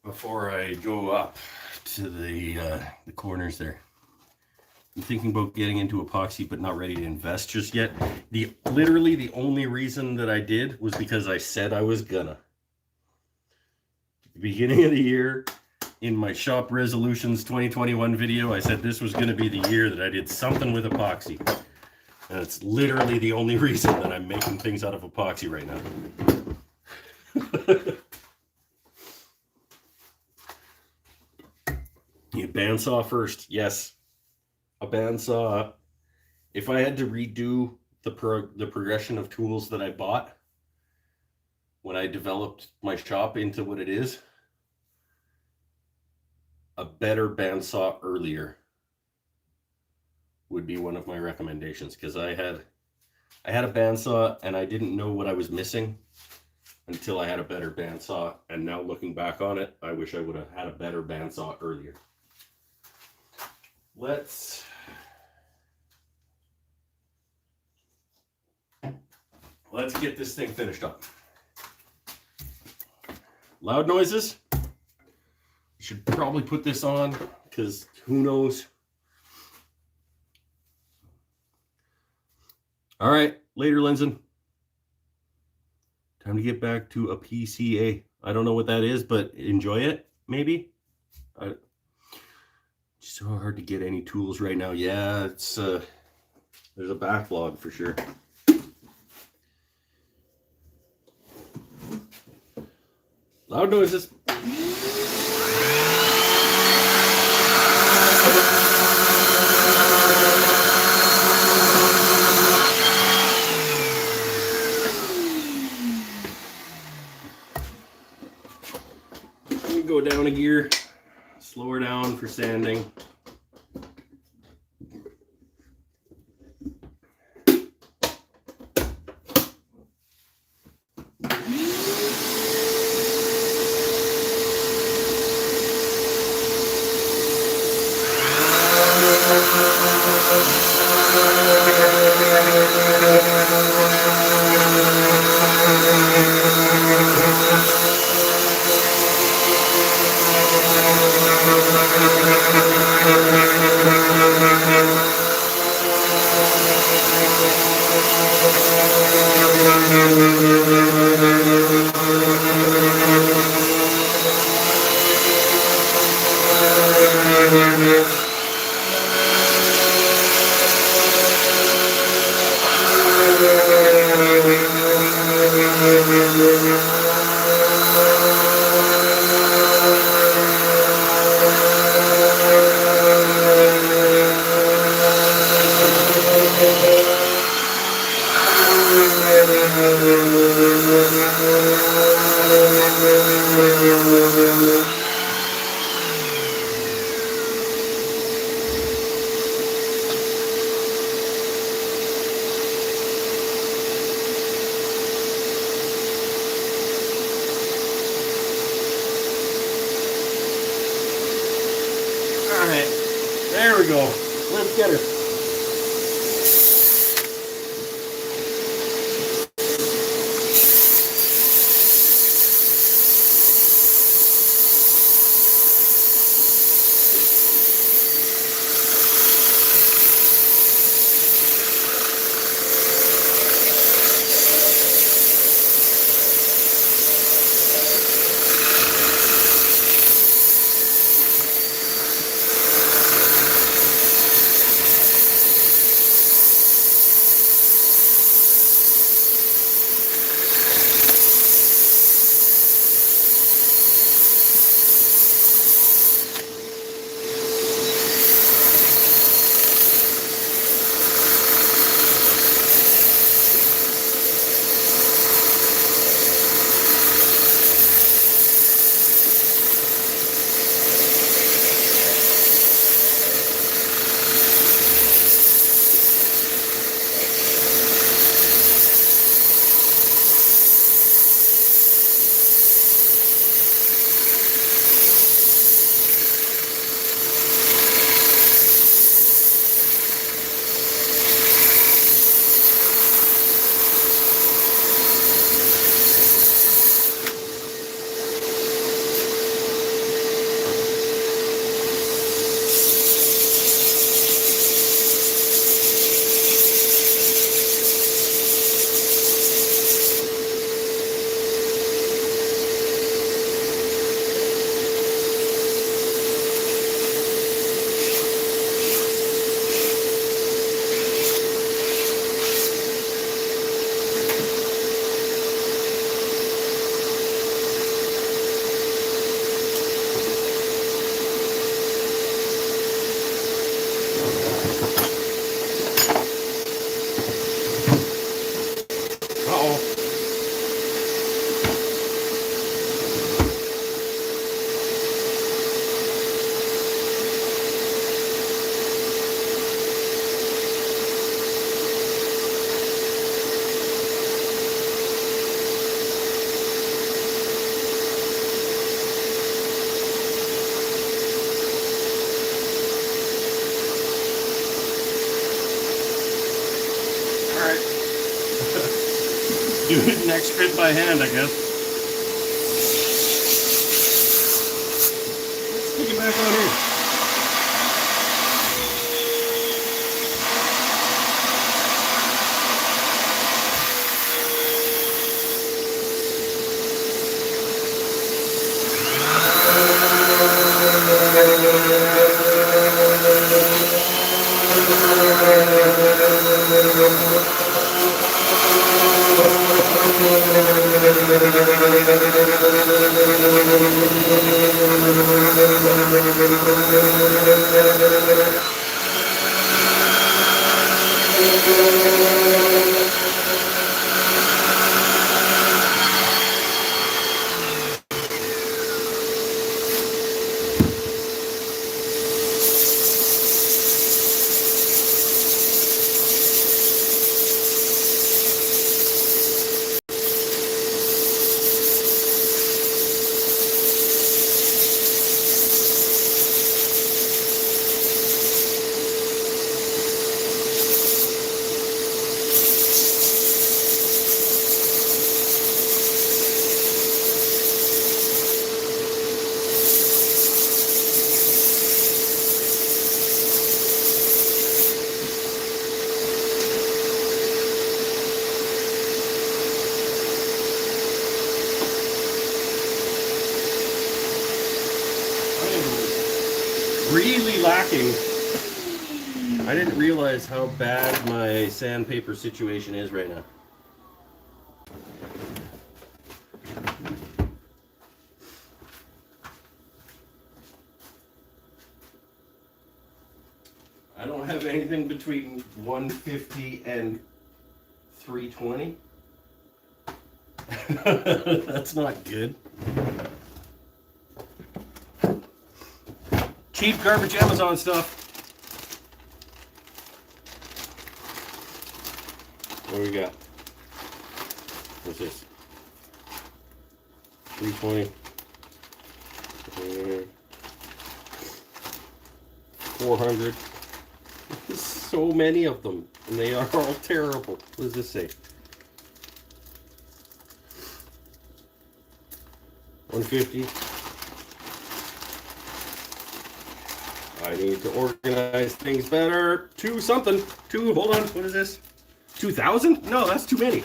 Before I go up to the corners there. I'm thinking about getting into epoxy, but not ready to invest just yet. Literally the only reason that I did was because I said I was gonna. At the beginning of the year, in my shop resolutions 2021 video, I said this was gonna be the year that I did something with epoxy. And it's literally the only reason that I'm making things out of epoxy right now. You bandsaw first, yes. A bandsaw. If I had to redo the progression of tools that I bought when I developed my shop into what it is, a better bandsaw earlier would be one of my recommendations, because I had a bandsaw and I didn't know what I was missing until I had a better bandsaw, and now looking back on it, I wish I would have had a better bandsaw earlier. Let's get this thing finished up. Loud noises. Should probably put this on, because who knows. All right, later, Linson. Time to get back to a PCA. I don't know what that is, but enjoy it. maybe. So hard to get any tools right now. Yeah, it's there's a backlog for sure. Loud noises. Let me go down a gear, slow her down for sanding. Alright, there we go. Let's get her. Do it next fit by hand, I guess. Let's stick it back on here. really lacking. I didn't realize how bad my sandpaper situation is right now. I don't have anything between 150 and 320. That's not good. Cheap garbage Amazon stuff. What do we got? What's this? 320. 400. There's so many of them, and they are all terrible. What does this say? 150. I need to organize things better. Hold on, what is this? 2,000? No, that's too many.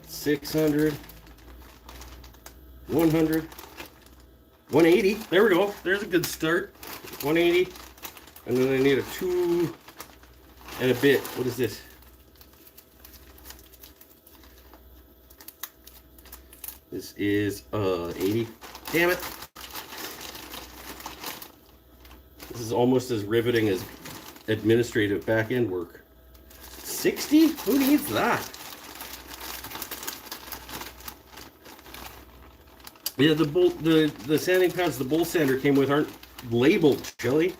600. 100. 180. There we go. There's a good start. 180. And then I need a 2 and a bit. What is this? This is 80. Damn it. This is almost as riveting as administrative back-end work. 60? Who needs that? Yeah, the sanding pads the bowl sander came with aren't labeled, Chili.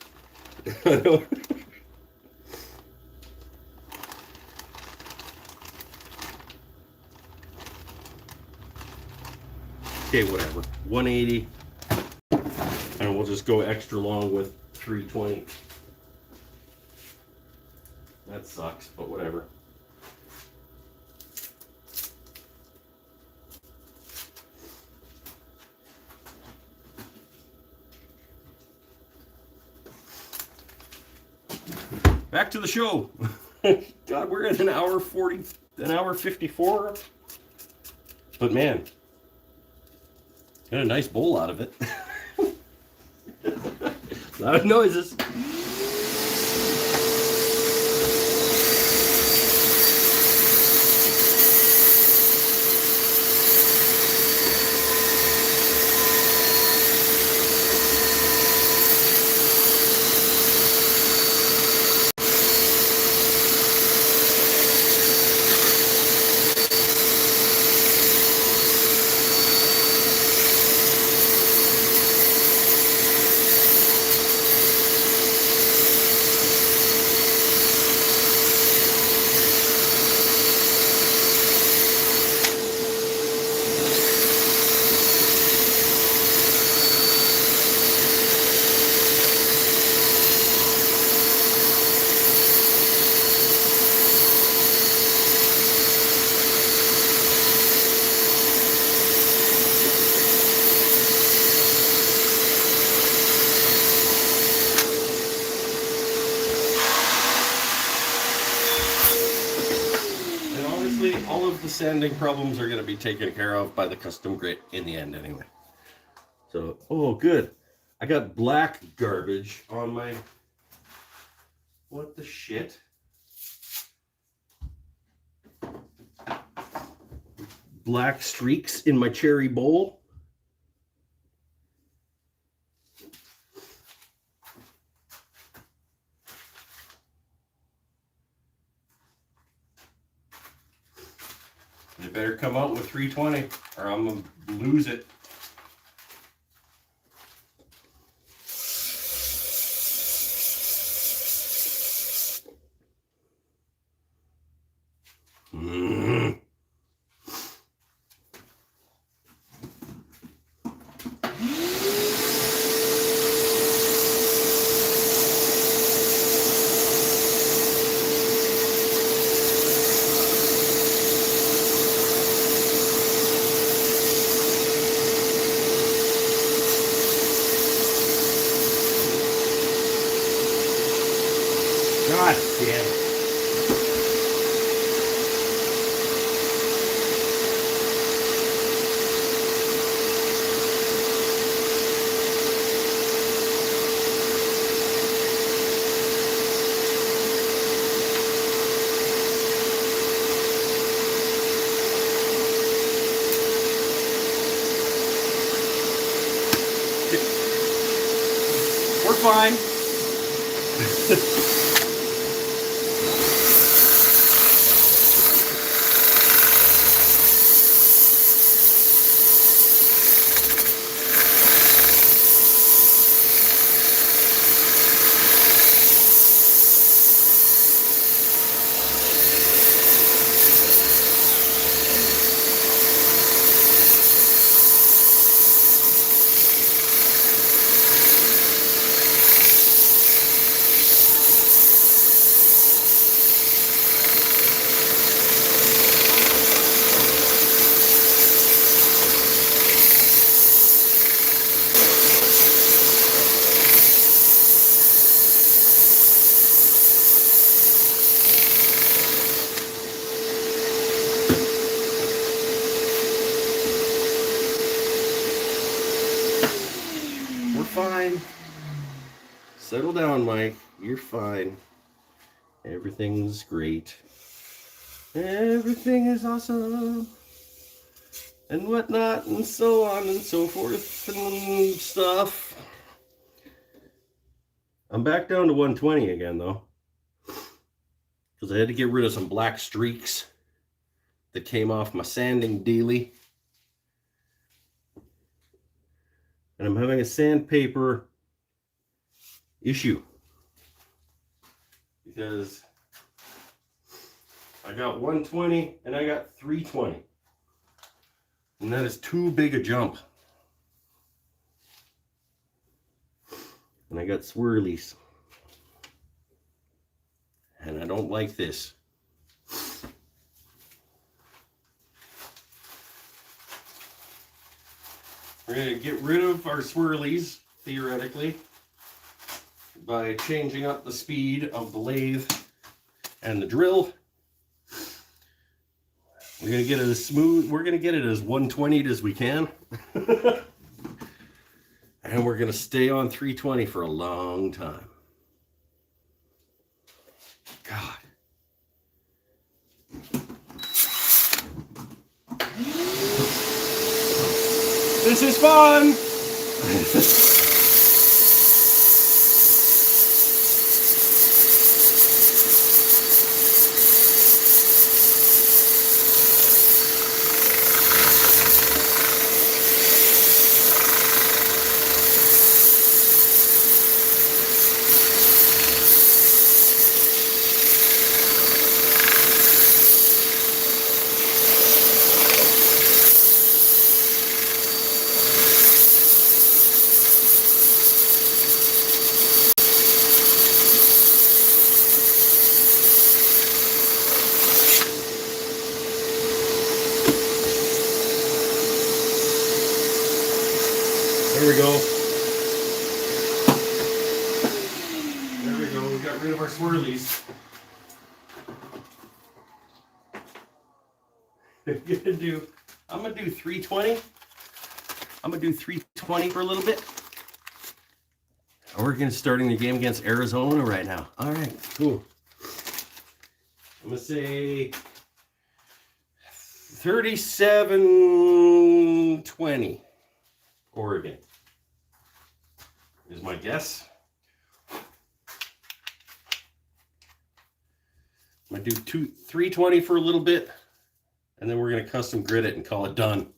Okay, whatever. 180. And we'll just go extra long with 320. That sucks, but whatever. Back to the show. God, we're at an hour 54. But man, got a nice bowl out of it. Loud noises. All of the sanding problems are going to be taken care of by the custom grit in the end anyway. So, oh good. I got black garbage on my... What the shit? Black streaks in my cherry bowl. You better come out with 320 or I'm going to lose it. God damn it. fine. Fine. Settle down, Mike. You're fine. Everything's great. Everything is awesome. And whatnot, and so on and so forth, and stuff. I'm back down to 120 again, though. Because I had to get rid of some black streaks that came off my sanding dealie. And I'm having a sandpaper issue because I got 120 and I got 320, and that is too big a jump. And I got swirlies, and I don't like this. We're going to get rid of our swirlies, theoretically, by changing up the speed of the lathe and the drill. We're going to get it as smooth, we're going to get it as 120'd as we can. And we're going to stay on 320 for a long time. God. This is fun! There we go. There we go. We got rid of our swirlies. I'm gonna do 320. I'm gonna do 320 for a little bit. We're starting the game against Arizona right now. All right, cool. I'm gonna say 37-20 Oregon is my guess. I'm gonna do 320 for a little bit, and then we're gonna custom grid it and call it done.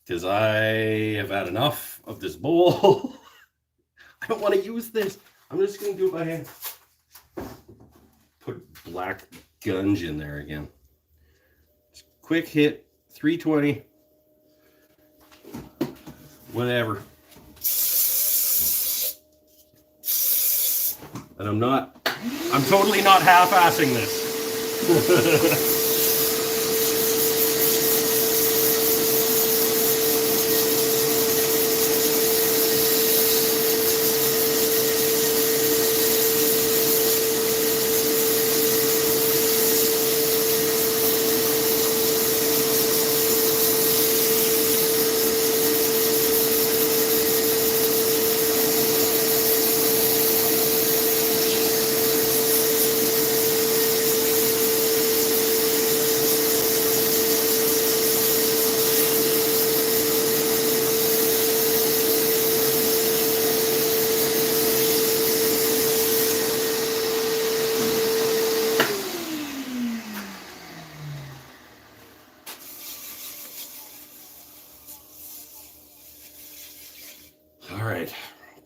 Because I have had enough of this bowl. I don't want to use this. I'm just gonna do it by hand. Put black gunge in there again. Just quick hit, 320. Whatever. And I'm totally not half-assing this.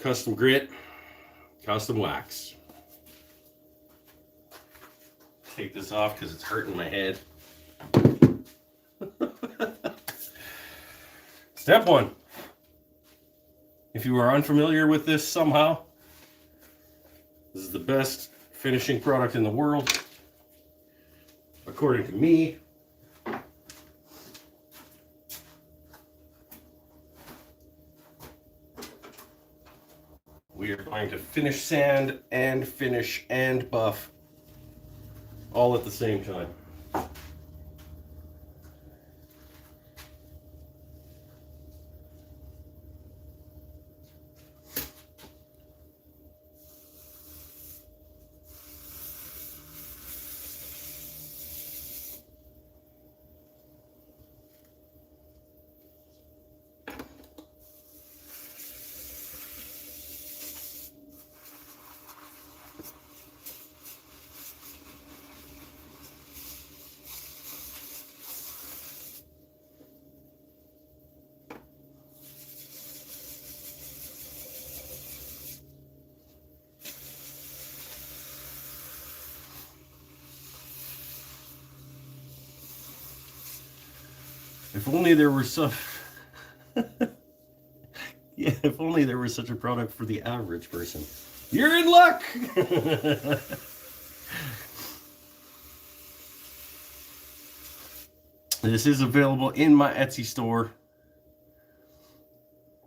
custom grit, custom wax. Take this off because it's hurting my head. Step one. If you are unfamiliar with this somehow, this is the best finishing product in the world, according to me. We are going to finish sand and finish and buff all at the same time. If only there were some... Yeah, if only there was such a product for the average person. You're in luck! This is available in my Etsy store.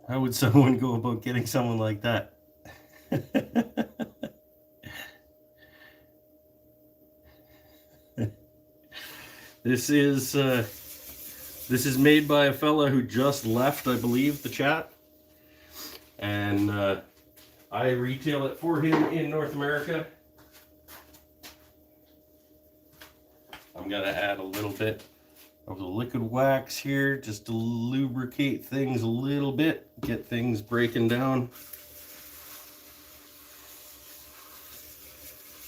How would someone go about getting someone like that? This is made by a fella who just left, I believe, the chat. And I retail it for him in North America. I'm going to add a little bit of the liquid wax here just to lubricate things a little bit, get things breaking down.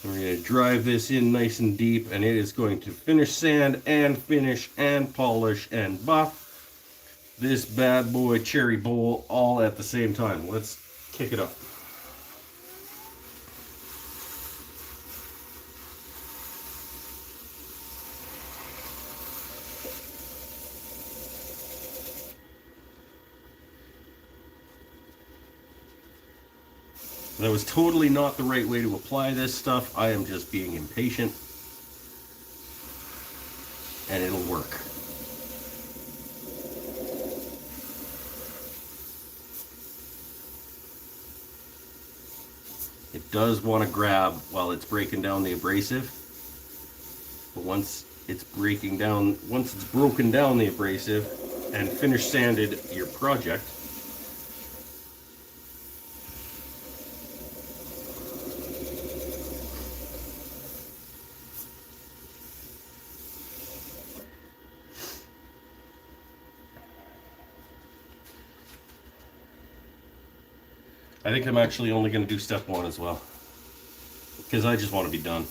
We're going to drive this in nice and deep, and it is going to finish sand and finish and polish and buff this bad boy cherry bowl all at the same time. Let's kick it up. That was totally not the right way to apply this stuff. I am just being impatient. And it'll work. It does want to grab while it's breaking down the abrasive. But once it's broken down the abrasive and finish sanded your project, I think I'm actually only going to do step one as well, because I just want to be done.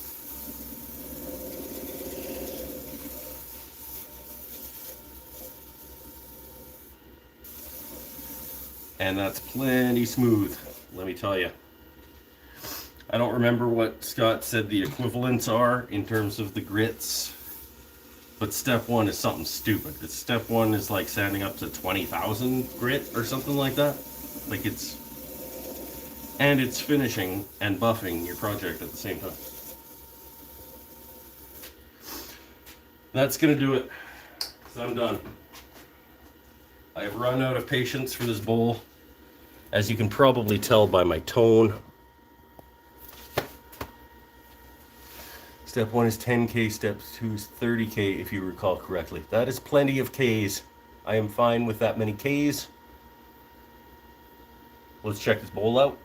And that's plenty smooth, let me tell you. I don't remember what Scott said the equivalents are in terms of the grits, but step one is something stupid. Step one is like sanding up to 20,000 grit or something like that. Like it's finishing and buffing your project at the same time. That's gonna do it, 'cause I'm done. I have run out of patience for this bowl, as you can probably tell by my tone. Step one is 10K, step two is 30K, if you recall correctly. That is plenty of Ks. I am fine with that many Ks. Let's check this bowl out.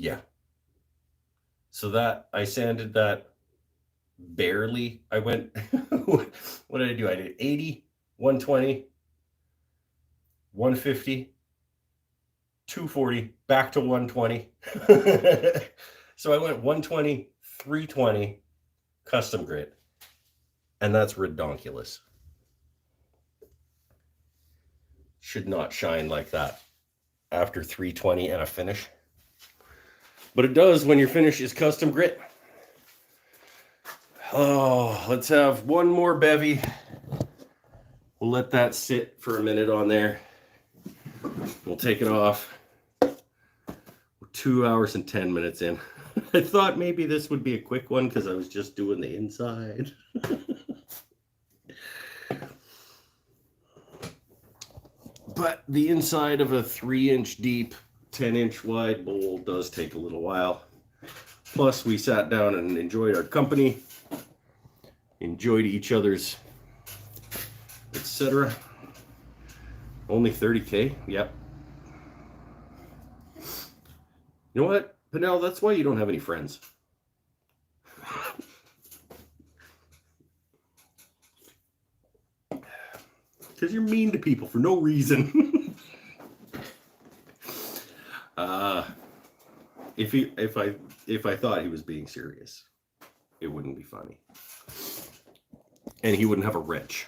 Yeah. So that, I sanded that barely. I went, what did I do? I did 80, 120, 150, 240, back to 120. So I went 120, 320, custom grit. And that's redonkulous. Should not shine like that after 320 and a finish. But it does when your finish is custom grit. Oh, let's have one more bevy. We'll let that sit for a minute on there. We'll take it off. 2 hours and 10 minutes in. I thought maybe this would be a quick one because I was just doing the inside. But the inside of a 3-inch deep, 10-inch wide bowl does take a little while. Plus, we sat down and enjoyed our company, enjoyed each other's, etc. Only 30K? Yep. You know what, Pinnell? That's why you don't have any friends. Because you're mean to people for no reason. If I thought he was being serious, it wouldn't be funny. And he wouldn't have a wrench.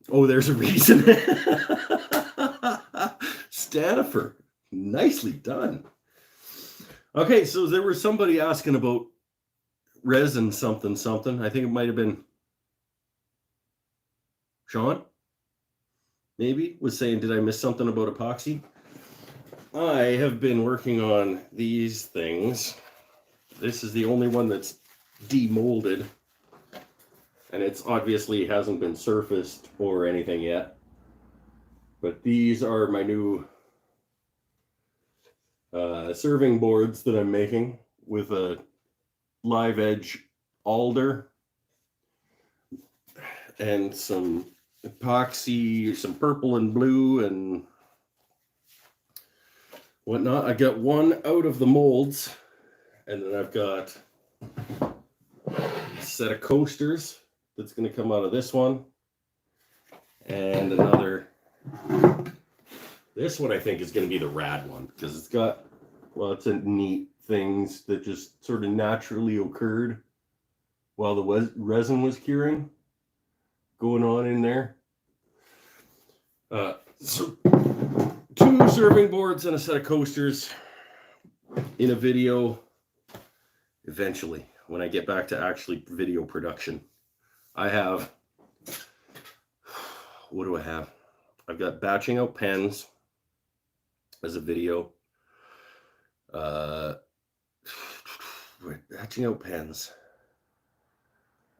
Oh, there's a reason. Stanifer, nicely done. Okay, so there was somebody asking about resin something. I think it might have been Sean, maybe, was saying, did I miss something about epoxy? I have been working on these things. This is the only one that's demolded. And it's obviously hasn't been surfaced or anything yet. But these are my new serving boards that I'm making with a live edge alder and some epoxy, some purple and blue and whatnot. I got one out of the molds, and then I've got a set of coasters that's going to come out of this one, and another. This one I think is going to be the rad one because it's got lots of neat things that just sort of naturally occurred while the resin was curing going on in there. So 2 serving boards and a set of coasters in a video eventually when I get back to actually video production. I have, what do I have? I've got batching out pens as a video. Batching out pens.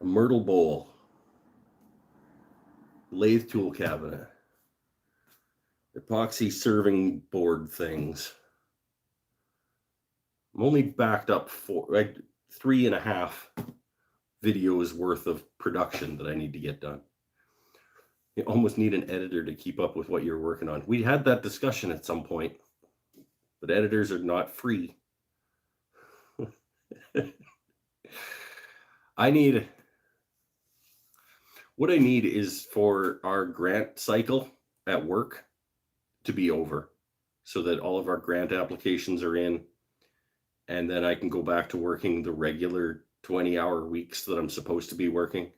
A Myrtle bowl. Lathe tool cabinet. Epoxy serving board things. I'm only backed up for 3.5 videos worth of production that I need to get done. You almost need an editor to keep up with what you're working on. We had that discussion at some point, but editors are not free. What I need is for our grant cycle at work to be over so that all of our grant applications are in, and then I can go back to working the regular 20-hour weeks that I'm supposed to be working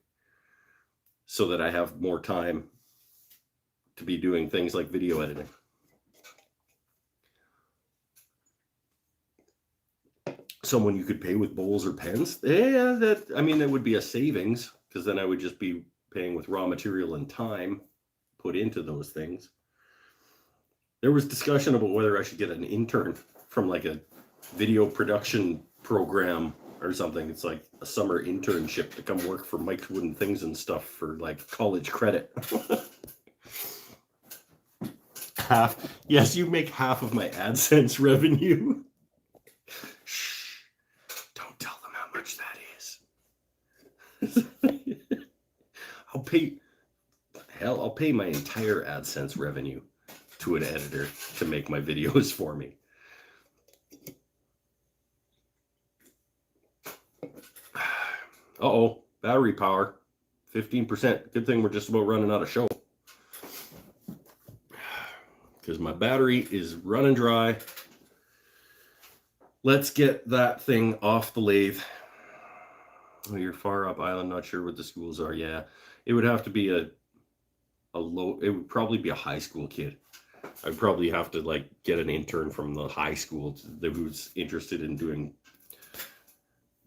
so that I have more time to be doing things like video editing. Someone you could pay with bowls or pens? Yeah, that would be a savings because then I would just be paying with raw material and time put into those things. There was discussion about whether I should get an intern from like a video production program or something. It's like a summer internship to come work for Mike's Wooden Things and stuff for like college credit. Yes, you make half of my AdSense revenue. Shh, don't tell them how much that is. I'll pay my entire AdSense revenue to an editor to make my videos for me. Uh-oh, battery power, 15%. Good thing we're just about running out of show. because my battery is running dry. Let's get that thing off the lathe. Oh, you're far up island, not sure what the schools are. Yeah, it would have to be a low, it would probably be a high school kid. I'd probably have to like get an intern from the high school who's interested in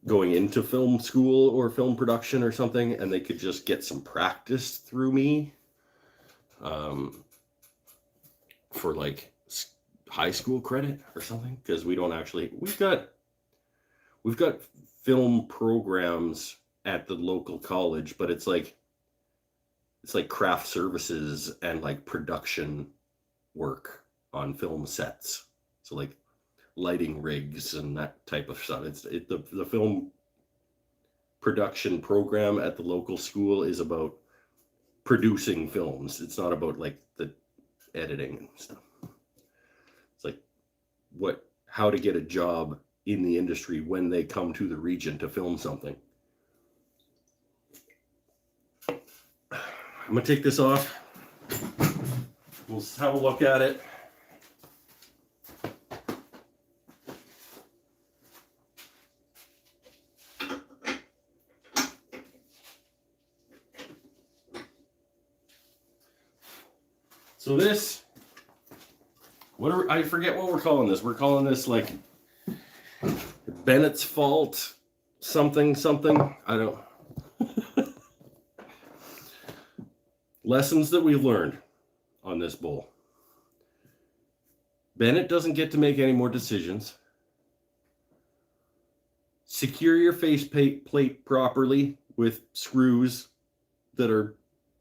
going into film school or film production or something, and they could just get some practice through me for like high school credit or something, because we don't actually, we've got film programs at the local college, but it's like craft services and like production work on film sets, so like lighting rigs and that type of stuff. The film production program at the local school is about producing films. It's not about like the editing and stuff. It's like how to get a job in the industry when they come to the region to film something. I'm gonna take this off. We'll have a look at it. So this, I forget what we're calling this. We're calling this like Bennett's fault, something. I don't. Lessons that we've learned on this bowl. Bennett doesn't get to make any more decisions. Secure your face plate properly with screws that are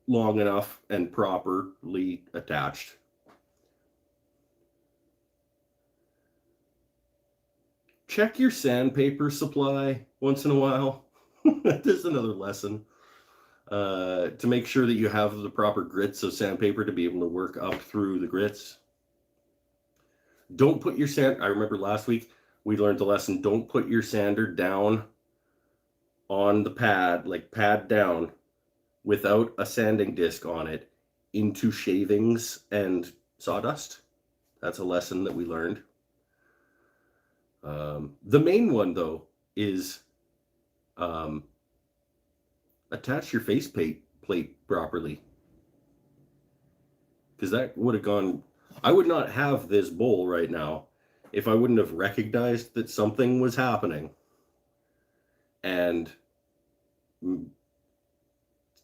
long enough and properly attached. Check your sandpaper supply once in a while. There's another lesson. To make sure that you have the proper grits of sandpaper to be able to work up through the grits. Don't put your I remember last week we learned the lesson, don't put your sander down on the pad, like pad down, without a sanding disc on it into shavings and sawdust. That's a lesson that we learned. The main one though is attach your face plate properly, because that would have gone. I would not have this bowl right now if I wouldn't have recognized that something was happening and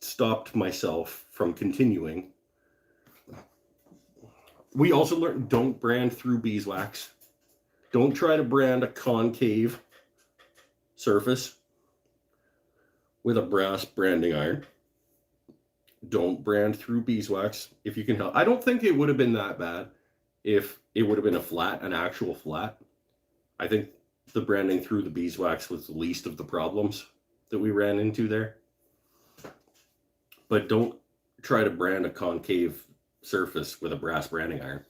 stopped myself from continuing. We also learned, don't brand through beeswax. Don't try to brand a concave surface with a brass branding iron. Don't brand through beeswax if you can help. I don't think it would have been that bad if it would have been an actual flat. I think the branding through the beeswax was the least of the problems that we ran into there. But don't try to brand a concave surface with a brass branding iron.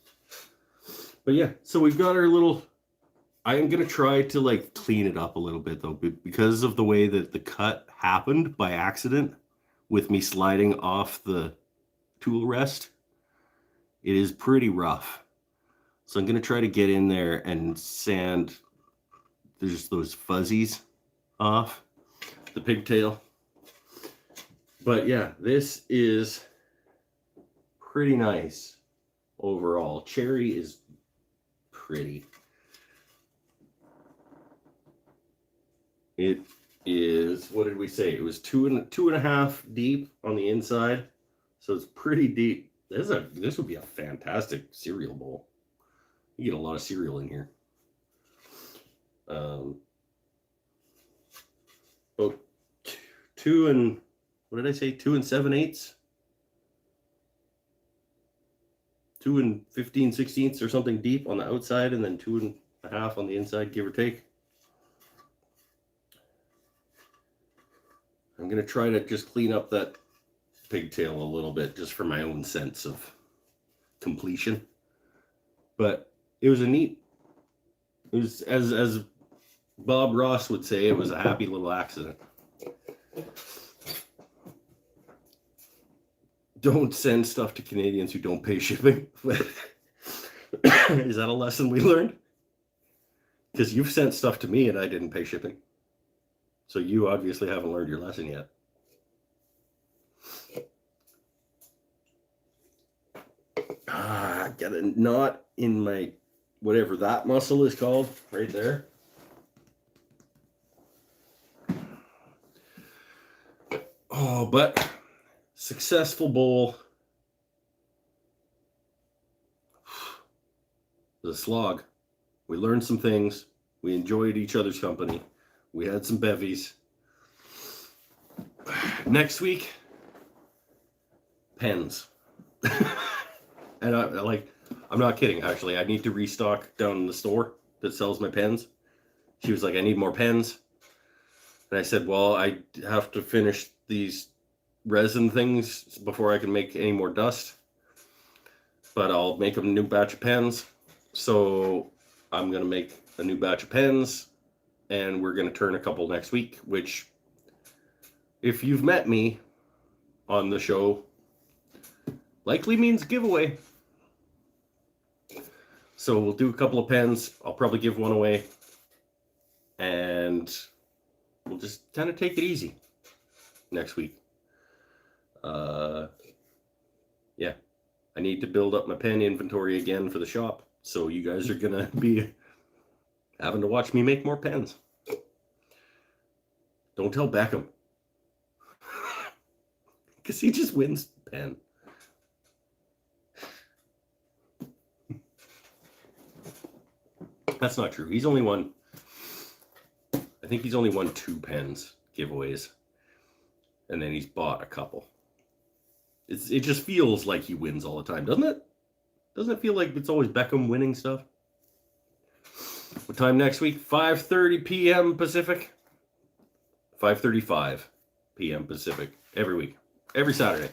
But yeah, so we've got our little, I am going to try to like clean it up a little bit though, because of the way that the cut happened by accident with me sliding off the tool rest. It is pretty rough. So I'm going to try to get in there and sand there's those fuzzies off the pigtail. But yeah, this is pretty nice overall. Cherry is pretty. It is, what did we say? It was two and a half deep on the inside. So it's pretty deep. This would be a fantastic cereal bowl. You get a lot of cereal in here. About 2 and, what did I say? 2 7/8? 2 15/16 or something deep on the outside, and then 2 1/2 on the inside, give or take. I'm going to try to just clean up that pigtail a little bit just for my own sense of completion. But it was it was, as Bob Ross would say, it was a happy little accident. Don't send stuff to Canadians who don't pay shipping. Is that a lesson we learned? Because you've sent stuff to me and I didn't pay shipping. So you obviously haven't learned your lesson yet. I got a knot in my, whatever that muscle is called, right there. Oh, but successful bowl. It was a slog. We learned some things. We enjoyed each other's company. We had some bevies. Next week, pens. And I'm not kidding, actually. I need to restock down in the store that sells my pens. She was like, I need more pens. And I said, well, I have to finish these resin things before I can make any more dust. But I'll make a new batch of pens. So I'm going to make a new batch of pens. And we're going to turn a couple next week, which, if you've met me on the show, likely means giveaway. So we'll do a couple of pens. I'll probably give one away. And we'll just kind of take it easy next week. Yeah. I need to build up my pen inventory again for the shop. So you guys are going to be having to watch me make more pens. Don't tell Beckham. Because he just wins pen. That's not true. He's only won, I think he's only won 2 pens giveaways. And then he's bought a couple. It just feels like he wins all the time, doesn't it? Doesn't it feel like it's always Beckham winning stuff? What time next week? 5:30 p.m. Pacific. 5:35 p.m. Pacific. Every week. Every Saturday.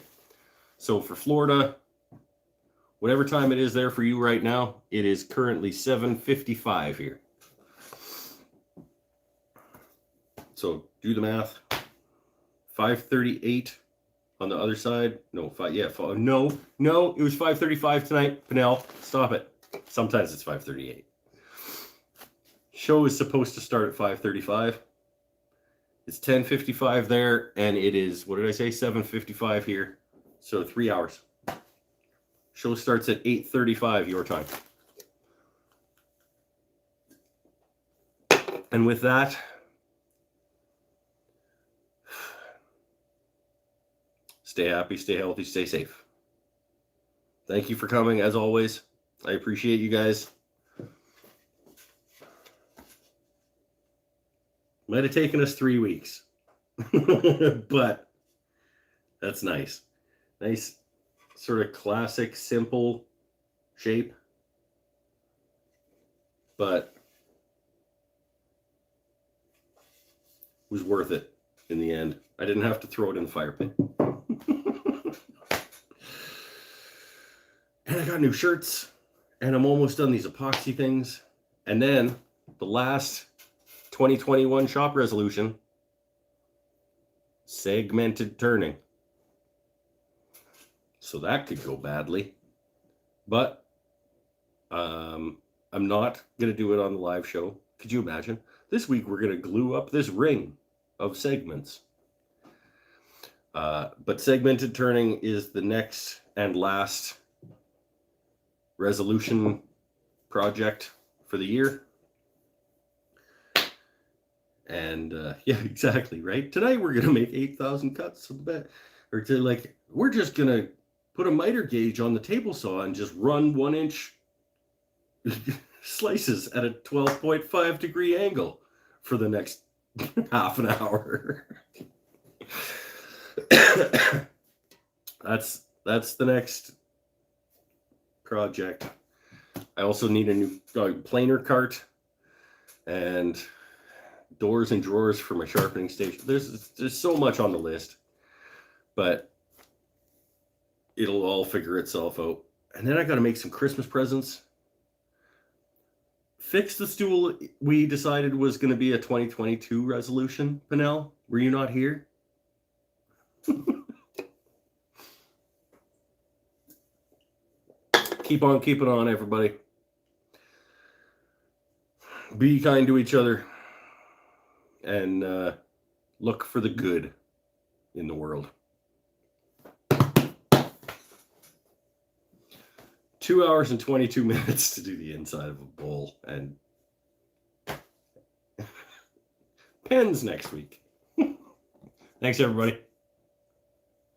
So for Florida, whatever time it is there for you right now, it is currently 7:55 here. So do the math. 5:38 on the other side. No, no, it was 5:35 tonight. Pinnell, stop it. Sometimes it's 5:38. Show is supposed to start at 5:35. It's 10:55 there, and it is, what did I say, 7:55 here. So 3 hours. Show starts at 8:35 your time. And with that, stay happy, stay healthy, stay safe. Thank you for coming, as always. I appreciate you guys. Might have taken us 3 weeks. But that's nice. Nice, sort of classic, simple shape. But it was worth it in the end. I didn't have to throw it in the fire pit. And I got new shirts, and I'm almost done these epoxy things. And then the last 2021 shop resolution, segmented turning. So that could go badly. But I'm not going to do it on the live show. Could you imagine? This week we're going to glue up this ring of segments. But segmented turning is the next and last resolution project for the year. And yeah, exactly, right? Tonight we're going to make 8,000 cuts of the bed. Or to like, we're just going to put a miter gauge on the table saw and just run 1-inch slices at a 12.5 degree angle for the next half an hour. That's the next project. I also need a new planer cart and doors and drawers for my sharpening station. There's so much on the list, but it'll all figure itself out. And then I got to make some Christmas presents. Fix the stool we decided was going to be a 2022 resolution. Pinnell, were you not here? Keep on keeping on, everybody. Be kind to each other. And look for the good in the world. 2 hours and 22 minutes to do the inside of a bowl, and pens next week. Thanks, everybody.